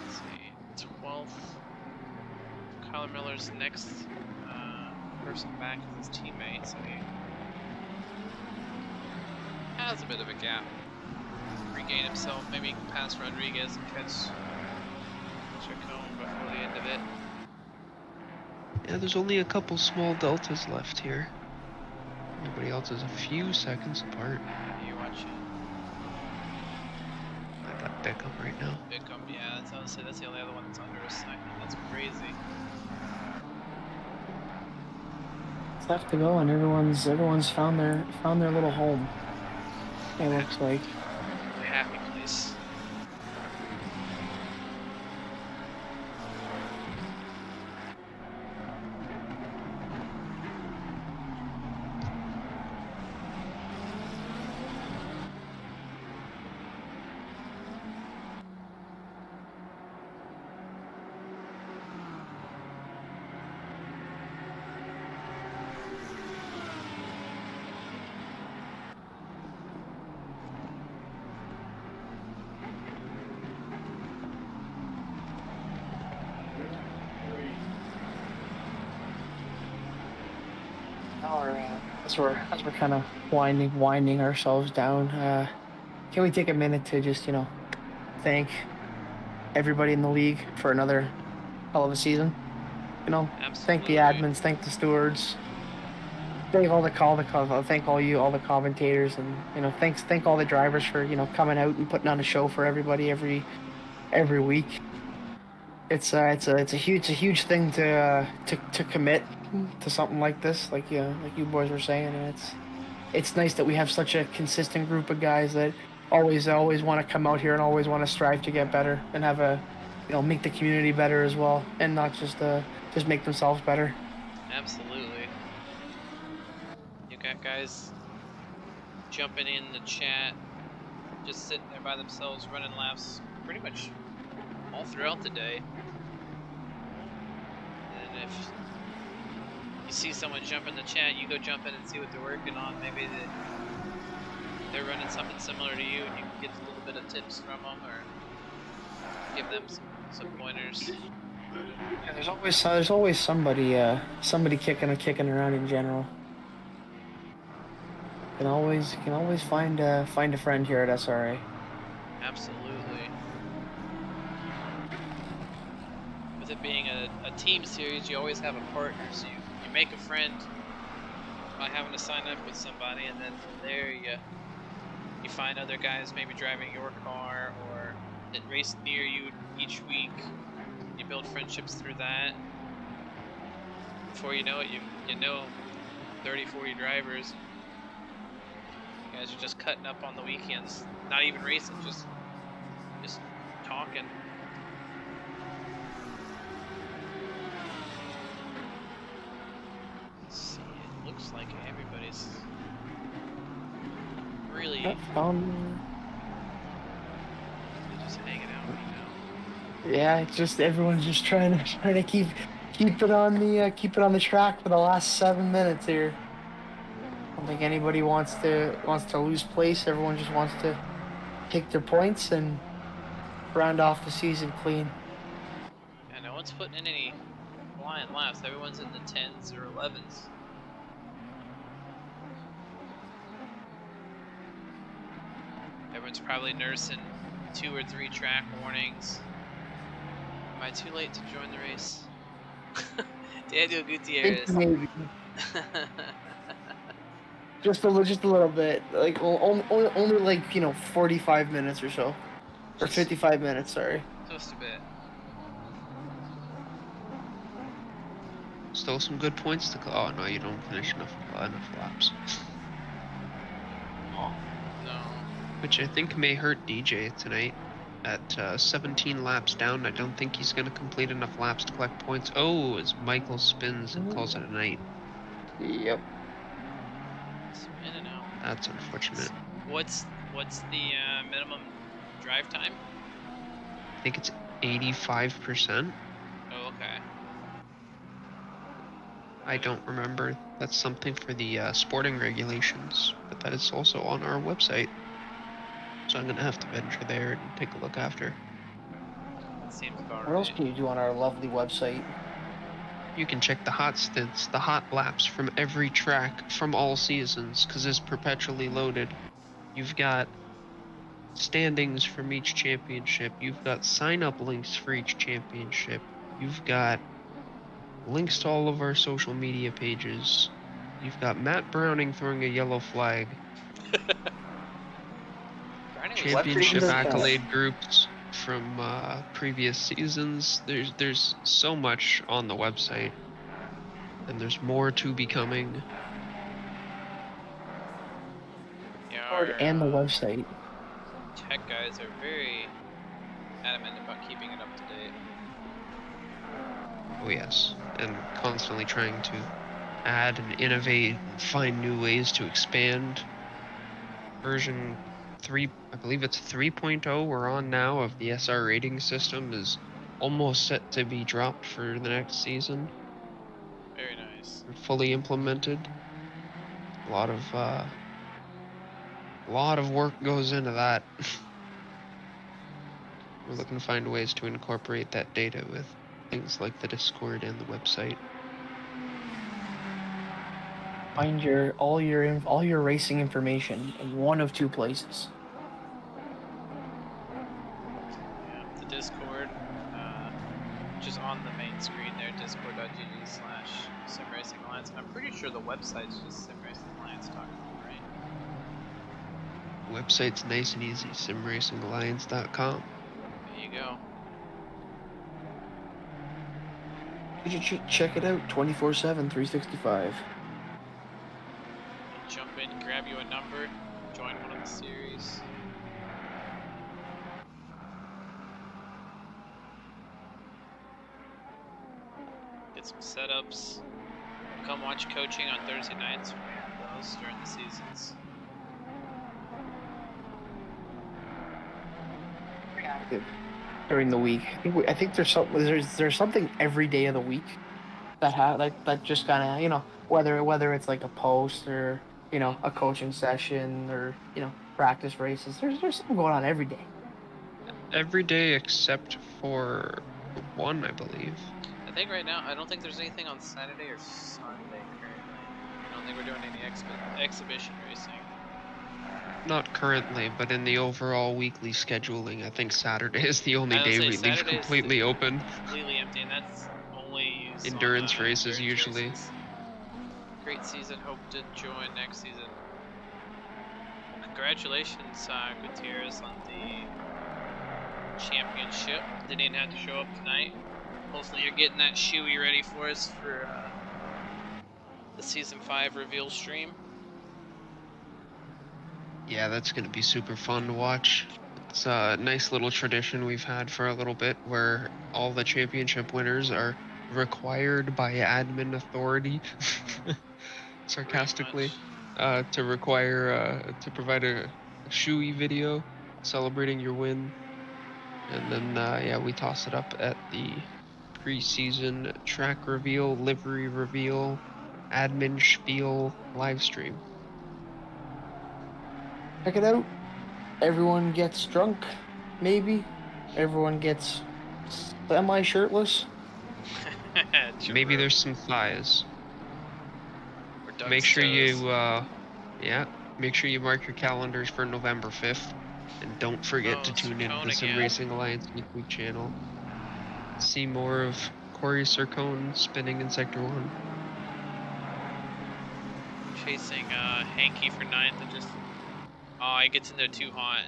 Let's see, 12th. Kyler Miller's next person back is his teammate, so he has a bit of a gap. Regain himself, maybe he can pass Rodriguez and catch Chacon before the end of it. Yeah, there's only a couple small deltas left here. Everybody else is a few seconds apart. You watch it. I got Beckham right now. Bickham, yeah, that's honestly that's the only other one that's under a second. That's crazy. It's left to go, and everyone's found their little home. It looks like. A happy place. as we're kind of winding ourselves down, can we take a minute to just thank everybody in the league for another hell of a season? Thank the Absolutely. admins, thank the stewards, thank all thank all the commentators, and thank all the drivers for coming out and putting on a show for everybody every week. It's a huge thing to commit to something like this, like you boys were saying, and it's nice that we have such a consistent group of guys that always want to come out here and always want to strive to get better and have make the community better as well, and not just make themselves better. Absolutely. You got guys jumping in the chat, just sitting there by themselves, running laps pretty much all throughout the day. And if you see someone jump in the chat, you go jump in and see what they're working on. Maybe they're running something similar to you, and you can get a little bit of tips from them, or give them some pointers. Yeah, there's always somebody kicking around in general. Can always find a friend here at SRA. Absolutely. With it being a team series, you always have a partner, so you make a friend by having to sign up with somebody, and then from there you find other guys maybe driving your car or that race near you each week. You build friendships through that. Before you know it, you know 30, 40 drivers. You guys are just cutting up on the weekends, not even racing, just talking. Let's see, it looks like everybody's really just hanging out right now. Yeah, it's just everyone's just trying to keep it on the track for the last 7 minutes here. I don't think anybody wants to lose place. Everyone just wants to take their points and round off the season clean. Yeah, no one's putting in any flying laps. Everyone's in the 10s or 11s. Everyone's probably nursing 2 or 3 track warnings. Am I too late to join the race? Daniel Gutierrez. Maybe. Just a little bit, like only like 45 minutes or so, or 55 minutes. Sorry. Just a bit. Still some good points to. Oh no, you don't finish enough laps. No. Which I think may hurt DJ tonight. At 17 laps down, I don't think he's going to complete enough laps to collect points. Oh, as Michael spins and calls it a night. Yep. Spinning out. That's unfortunate. What's the minimum drive time? I think it's 85%. Oh, okay. I don't remember. That's something for the sporting regulations, but that is also on our website. So I'm going to have to venture there and take a look after. That seems about What else right. can you do on our lovely website? You can check the hot stints, the hot laps from every track from all seasons, because it's perpetually loaded. You've got standings from each championship. You've got sign-up links for each championship. You've got links to all of our social media pages. You've got Matt Browning throwing a yellow flag. Championship accolade groups from previous seasons. There's so much on the website, and there's more to be coming. Yeah, And the website. Tech guys are very adamant about keeping it up to date. Oh yes, and constantly trying to add and innovate and find new ways to expand. Version 3, I believe it's 3.0 we're on now of the SR rating system is almost set to be dropped for the next season. Very nice. Fully implemented. A lot of work goes into that. We're looking to find ways to incorporate that data with things like the Discord and the website. Find all your racing information in one of two places. Yeah, the Discord, which is on the main screen there, discord.gg/simracing.alliance. And I'm pretty sure the website's just simracingalliance.com, right? Website's nice and easy, simracingalliance.com. There you go. You should check it out 24/7, 365. Jump in, grab you a number, join one of the series. Get some setups. Come watch coaching on Thursday nights. We have those during the seasons. Active during the week. I think there's something every day of the week that just kind of, whether it's like a post or a coaching session or practice races. There's something going on every day. Every day except for one, I believe. I think right now, I don't think there's anything on Saturday or Sunday currently. I don't think we're doing any exhibition racing. Not currently, but in the overall weekly scheduling, I think Saturday is the only day we leave completely open. Completely empty, and that's only used endurance on, races endurance usually. Races. Great season. Hope to join next season. Congratulations, Gutierrez, on the championship. They didn't have to show up tonight. Hopefully, you're getting that shoey ready for us for the season 5 reveal stream. Yeah, that's going to be super fun to watch. It's a nice little tradition we've had for a little bit where all the championship winners are required by admin authority, sarcastically, to provide a shoey video celebrating your win. And then, yeah, we toss it up at the preseason track reveal, livery reveal, admin spiel live stream. Check it out. Everyone gets drunk, maybe. Everyone gets semi-shirtless. Maybe there's some thighs. Make sure you, make sure you mark your calendars for November 5th. And don't forget to tune in to the Sim Racing Alliance YouTube channel. See more of Corey Sircone spinning in Sector 1. Chasing Hanky for 9th and just... Oh, he gets in there too hot.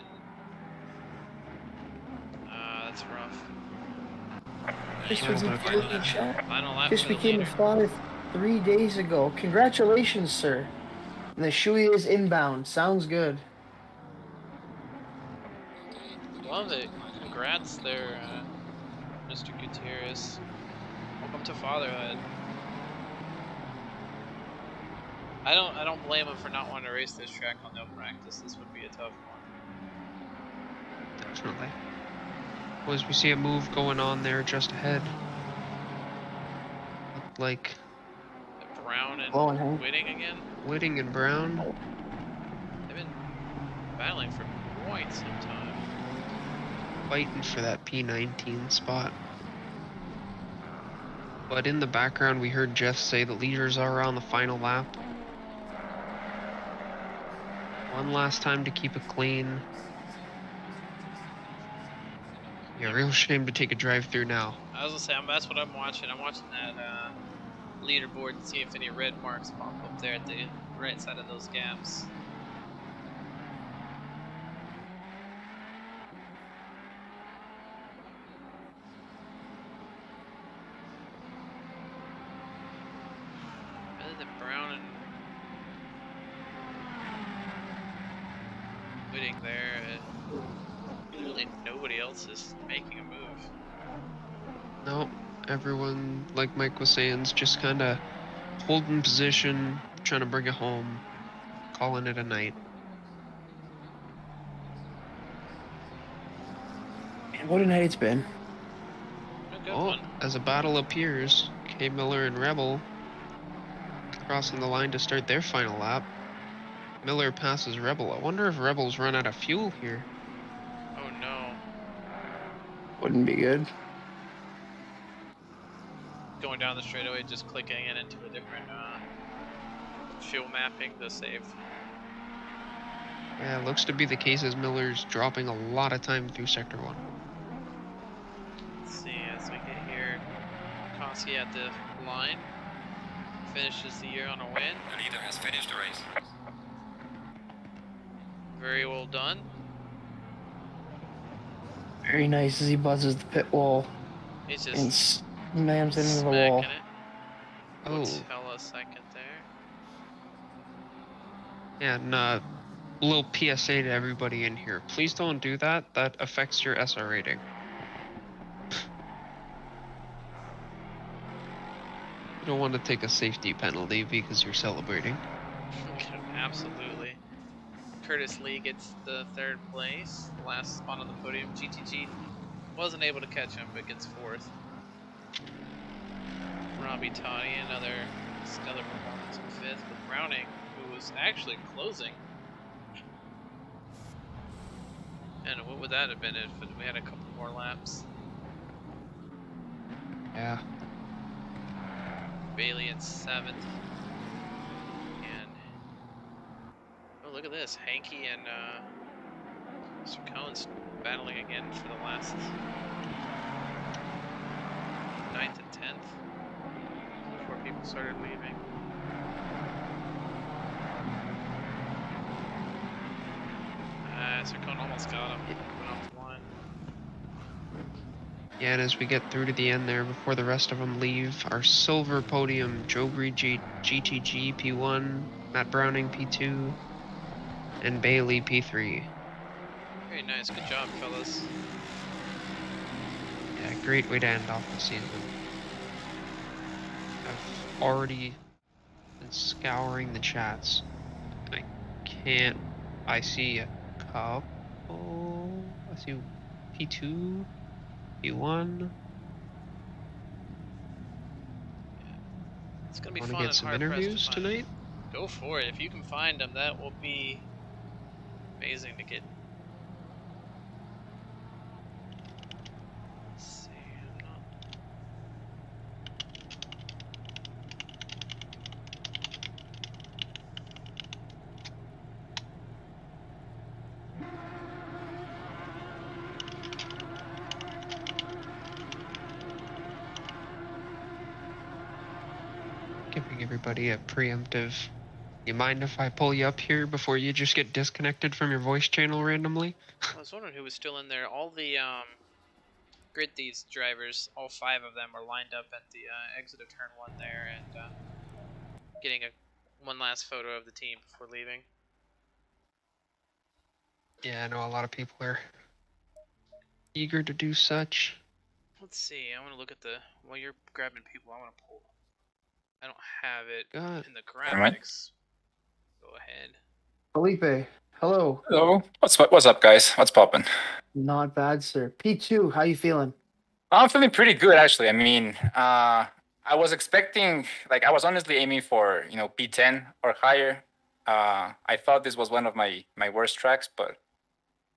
That's rough. This became a 5 3 days ago. Congratulations, sir. And the shoey is inbound. Sounds good. Love it. Congrats there, Mr. Gutierrez. Welcome to fatherhood. I don't blame him for not wanting to race this track on no practice. This would be a tough one. Definitely. Well, as we see a move going on there just ahead. Looked like Brown and Whitting again? Whitting and Brown. They've been battling for quite some time. Fighting for that P19 spot. But in the background, we heard Jeff say the leaders are on the final lap. One last time to keep it clean. Yeah, real shame to take a drive through now. I was gonna say, that's what I'm watching. I'm watching that leaderboard to see if any red marks pop up there at the right side of those gaps. Other than Brown and Whitting there, really nobody else is making a move. No, everyone, like Mike was saying, is just kind of holding position, trying to bring it home, calling it a night. And what a night it's been. Oh, as a battle appears, K. Miller and Rebel crossing the line to start their final lap. Miller passes Rebel. I wonder if Rebel's run out of fuel here. Oh no. Wouldn't be good. Going down the straightaway, just clicking it into a different fuel mapping the save. Yeah, looks to be the case as Miller's dropping a lot of time through Sector 1. Let's see, as we get here, Koski at the line. Finishes the year on a win. The leader has finished the race. Very well done. Very nice as he buzzes the pit wall He's and just slams into the smacking wall. it. Oh, Cota second there. and a little PSA to everybody in here. Please don't do that. That affects your SR rating. You don't want to take a safety penalty because you're celebrating. Absolutely. Curtis Lee gets the 3rd place, last spot on the podium. GTG wasn't able to catch him, but gets 4th. Robbie Toddy, another stellar performance in 5th, with Browning, who was actually closing. And what would that have been if we had a couple more laps? Yeah. Bailey in 7th. And oh, look at this. Hankey and Mr. Cohen's battling again for the last 9th and 10th before people started leaving. Mr. Cohen almost got him. Went off the line. Yeah, and as we get through to the end there, before the rest of them leave, our silver podium, Joe Breed GTG P1, Matt Browning P2, and Bailey P3. Very nice. Good job, fellas. Yeah, great way to end off the season. I've already been scouring the chats. I see a couple. I see P2, P1. It's gonna be Want fun to and get some hard pressed interviews to find. tonight? Go for it. If you can find them, that will be amazing to get. Let's see. I'm not... Giving everybody a preemptive. You mind if I pull you up here before you just get disconnected from your voice channel randomly? I was wondering who was still in there. All the grid these drivers, all 5 of them, were lined up at the exit of turn 1 there, and getting one last photo of the team before leaving. Yeah, I know a lot of people are eager to do such. Let's see. I want to look at the. While you're grabbing people, I want to pull. I don't have it God. in the graphics. Go ahead. Felipe, hello. Hello. What's up, guys? What's poppin'? Not bad, sir. P2, how you feeling? I'm feeling pretty good, actually. I mean, I was expecting, like, I was honestly aiming for, P10 or higher. I thought this was one of my worst tracks, but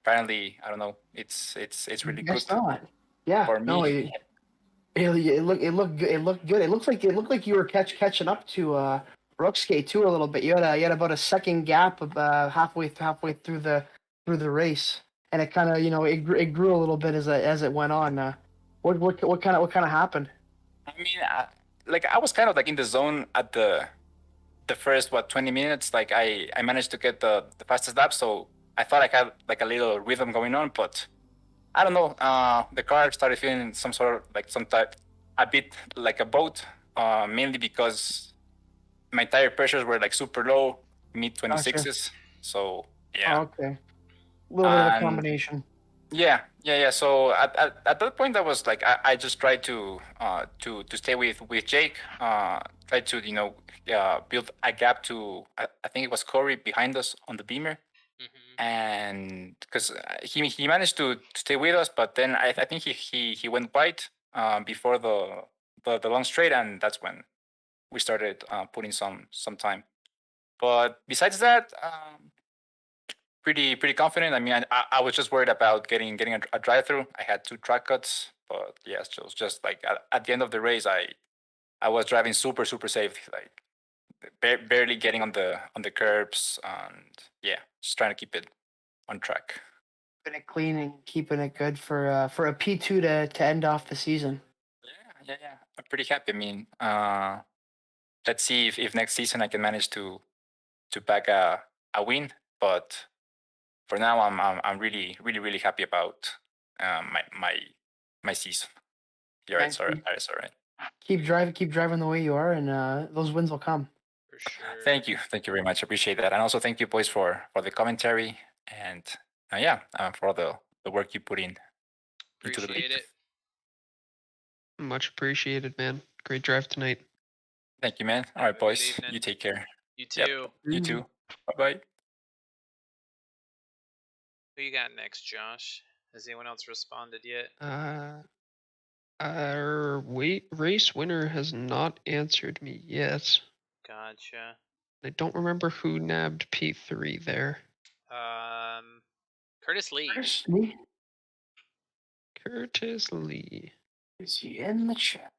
apparently, I don't know. It's really Guess good not. Yeah. for me. No, it looked good. It looked good. It looked like you were catching up to Brookskate too a little bit. You had about a second gap halfway through the race, and it kind of it grew a little bit as it went on. What kind of happened? I mean, I was kind of like in the zone at the first 20 minutes. Like I managed to get the fastest lap, so I thought I had like a little rhythm going on, but I don't know. The car started feeling a bit like a boat, mainly because my tire pressures were like super low, mid 26s. Gotcha. So yeah. Oh, okay. A little bit of a combination. Yeah. So at that point, I was like, I just tried to stay with Jake, try to build a gap to I think it was Corey behind us on the Beamer. Mm-hmm. And because he managed to stay with us, but then I think he went wide before the long straight, and that's when we started putting some time. But besides that, pretty confident. I mean, I was just worried about getting a drive through. I had 2 track cuts, but yes, it was just like at the end of the race, I was driving super safe. Like barely getting on the curbs, and yeah, just trying to keep it on track. Keeping it clean and keeping it good for a P2 to end off the season. Yeah. I'm pretty happy. I mean, let's see if next season I can manage to bag a win. But for now, I'm really happy about my season. You're right. Sorry, it's all right. Keep driving the way you are, and those wins will come. For sure. Thank you very much. Appreciate that, and also thank you, boys, for the commentary and for the work you put in into the league. Appreciate it. Much appreciated, man. Great drive tonight. Thank you, man. All Have a right, good boys. evening. You take care. You Yep. too. You too. Bye. Who you got next, Josh? Has anyone else responded yet? Our race winner has not answered me yet. Gotcha. I don't remember who nabbed P3 there. Curtis Lee. Curtis Lee. Is he in the chat?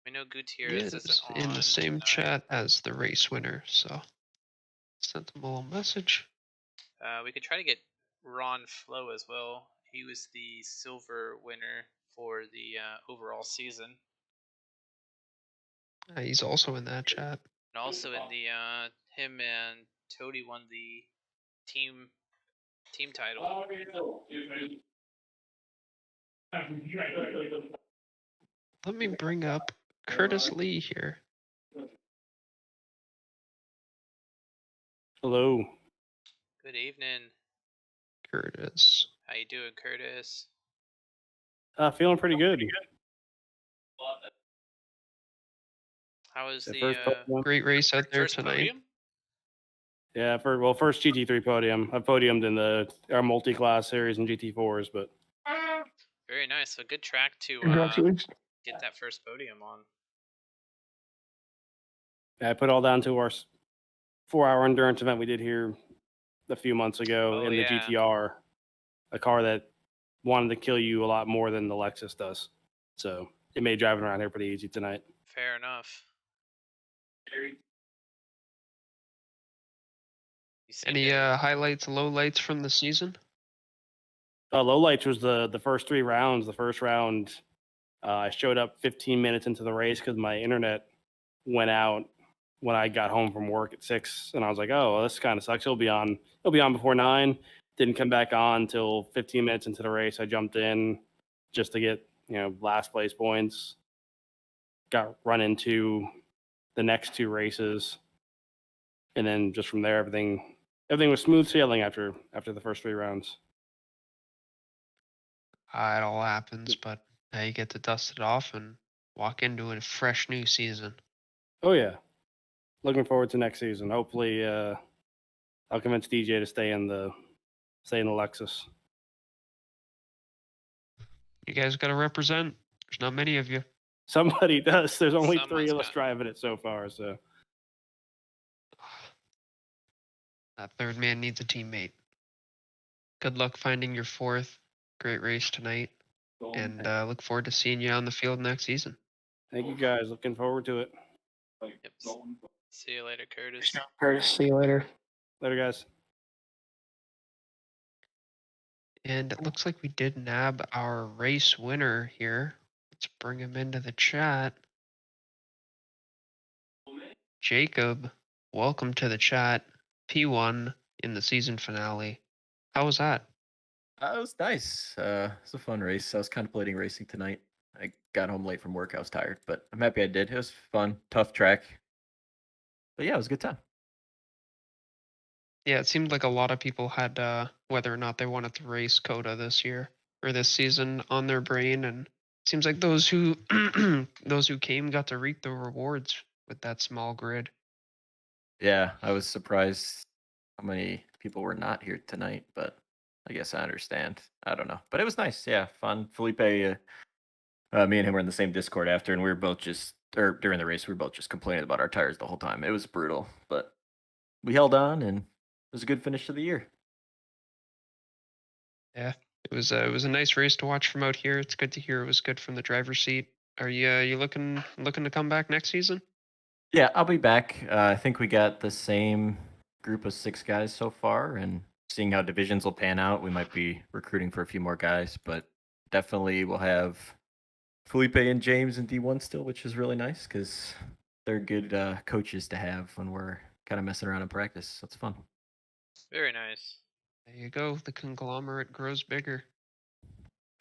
We know He Gutierrez is isn't in on the same tonight. chat as the race winner, so sent him a little message. We could try to get Ron Flo as well. He was the silver winner for the overall season, He's also in that chat. and also in the him and Toady won the team title. Let me bring up Curtis Lee here. Hello. Good evening. Curtis. How you doing, Curtis? Feeling pretty good. How was The the first podium. Great race out there first tonight. podium? Yeah, first GT3 podium. I've podiumed in our multi-class series and GT4s, but Very nice. So good track to Congratulations. get that first podium on. I put all down to our 4-hour endurance event we did here a few months ago in the GTR, a car that wanted to kill you a lot more than the Lexus does. So it made driving around here pretty easy tonight. Fair enough. Any highlights, lowlights from the season? Lowlights was the first 3 rounds. The first round, I showed up 15 minutes into the race because my internet went out when I got home from work at 6, and I was like, "Oh, well, this kind of sucks. It'll be on before 9." Didn't come back on until 15 minutes into the race. I jumped in just to get last place points. Got run into the next 2 races, and then just from there, everything was smooth sailing after the first 3 rounds. It all happens, but now you get to dust it off and walk into a fresh new season. Oh yeah, looking forward to next season. Hopefully, I'll convince DJ to stay in the Lexus. You guys got to represent. There's not many of you. Somebody does. There's only Someone's 3 of us got- driving it so far. So That third man needs a teammate. Good luck finding your 4th. Great race tonight. And look forward to seeing you on the field next season. thank you guys. Looking forward to it. Yep. See you later, Curtis. Curtis, see you later. Later, guys. And it looks like we did nab our race winner here. Let's bring him into the chat. Jacob, welcome to the chat. P1 in the season finale. How was that? It was nice. It was a fun race. I was contemplating racing tonight. I got home late from work. I was tired, but I'm happy I did. It was fun, tough track. But yeah, it was a good time. Yeah, it seemed like a lot of people had whether or not they wanted to race Cota this year or this season on their brain, and it seems like those who came got to reap the rewards with that small grid. Yeah, I was surprised how many people were not here tonight, but I guess I understand. I don't know. But it was nice. Yeah, fun. Felipe, me and him were in the same Discord after, and we were both during the race, we were both just complaining about our tires the whole time. It was brutal, but we held on, and it was a good finish to the year. Yeah, it was a nice race to watch from out here. It's good to hear it was good from the driver's seat. Are you looking to come back next season? Yeah, I'll be back. I think we got the same group of 6 guys so far, and seeing how divisions will pan out, we might be recruiting for a few more guys, but definitely we'll have Felipe and James in D1 still, which is really nice because they're good coaches to have when we're kind of messing around in practice. That's fun. Very nice. There you go. The conglomerate grows bigger.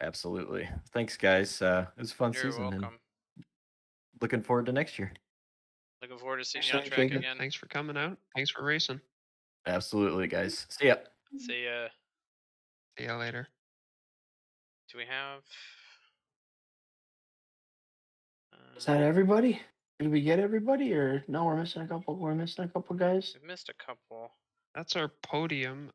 Absolutely. Thanks, guys. It was a fun You're season, welcome. and looking forward to next year. Looking forward to seeing you Thanks, on track Jacob. again. Thanks for coming out. Thanks for racing. Absolutely, guys. See ya. See ya. See ya later. Do we have? Is that everybody? Did we get everybody, or no? We're missing a couple. We're missing a couple guys. We've missed a couple. That's our podium.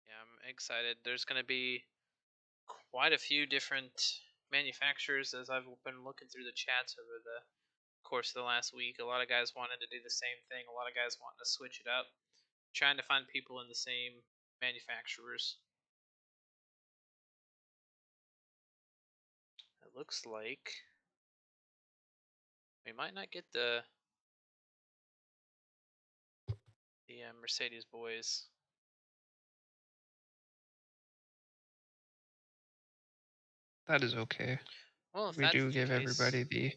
Yeah, I'm excited. There's going to be quite a few different manufacturers as I've been looking through the chats over the course of the last week. A lot of guys wanted to do the same thing. A lot of guys wanting to switch it up. Trying to find people in the same manufacturers. It looks like we might not get the Mercedes boys. That is okay. Well, if We that's do the give case, everybody the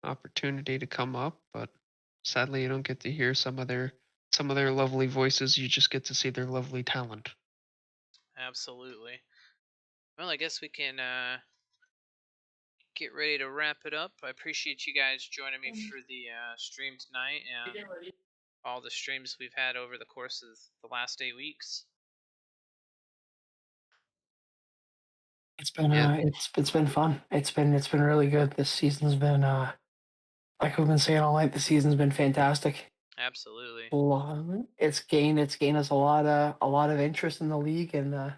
opportunity to come up, but sadly you don't get to hear some of their lovely voices. You just get to see their lovely talent. absolutely. Well, I guess we can get ready to wrap it up. I appreciate you guys joining me for the stream tonight and all the streams we've had over the course of the last 8 weeks. It's been Yeah. it's been fun. It's been really good. This season's been like we've been saying all night. The season's been fantastic. Absolutely. It's gained us a lot of interest in the league, and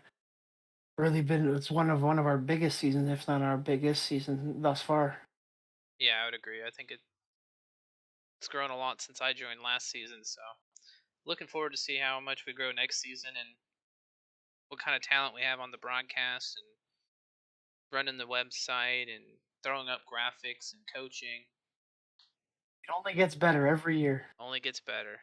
really been it's one of our biggest seasons, if not our biggest season thus far. Yeah, I would agree. I think it's grown a lot since I joined last season, so looking forward to see how much we grow next season and what kind of talent we have on the broadcast and running the website and throwing up graphics and coaching. It only gets better every year. Only gets better.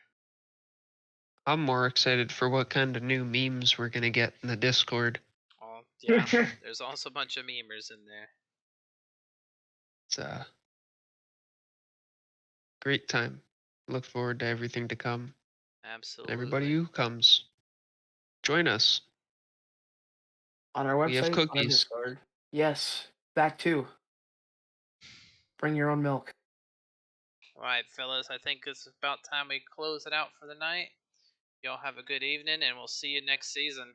I'm more excited for what kind of new memes we're gonna get in the Discord. Well, yeah, there's also a bunch of memers in there. It's a great time. Look forward to everything to come. Absolutely. Everybody who comes, join us. On our website, We have on our cookies. Discord. Yes, that too. Bring your own milk. All right, fellas, I think it's about time we close it out for the night. Y'all have a good evening, and we'll see you next season.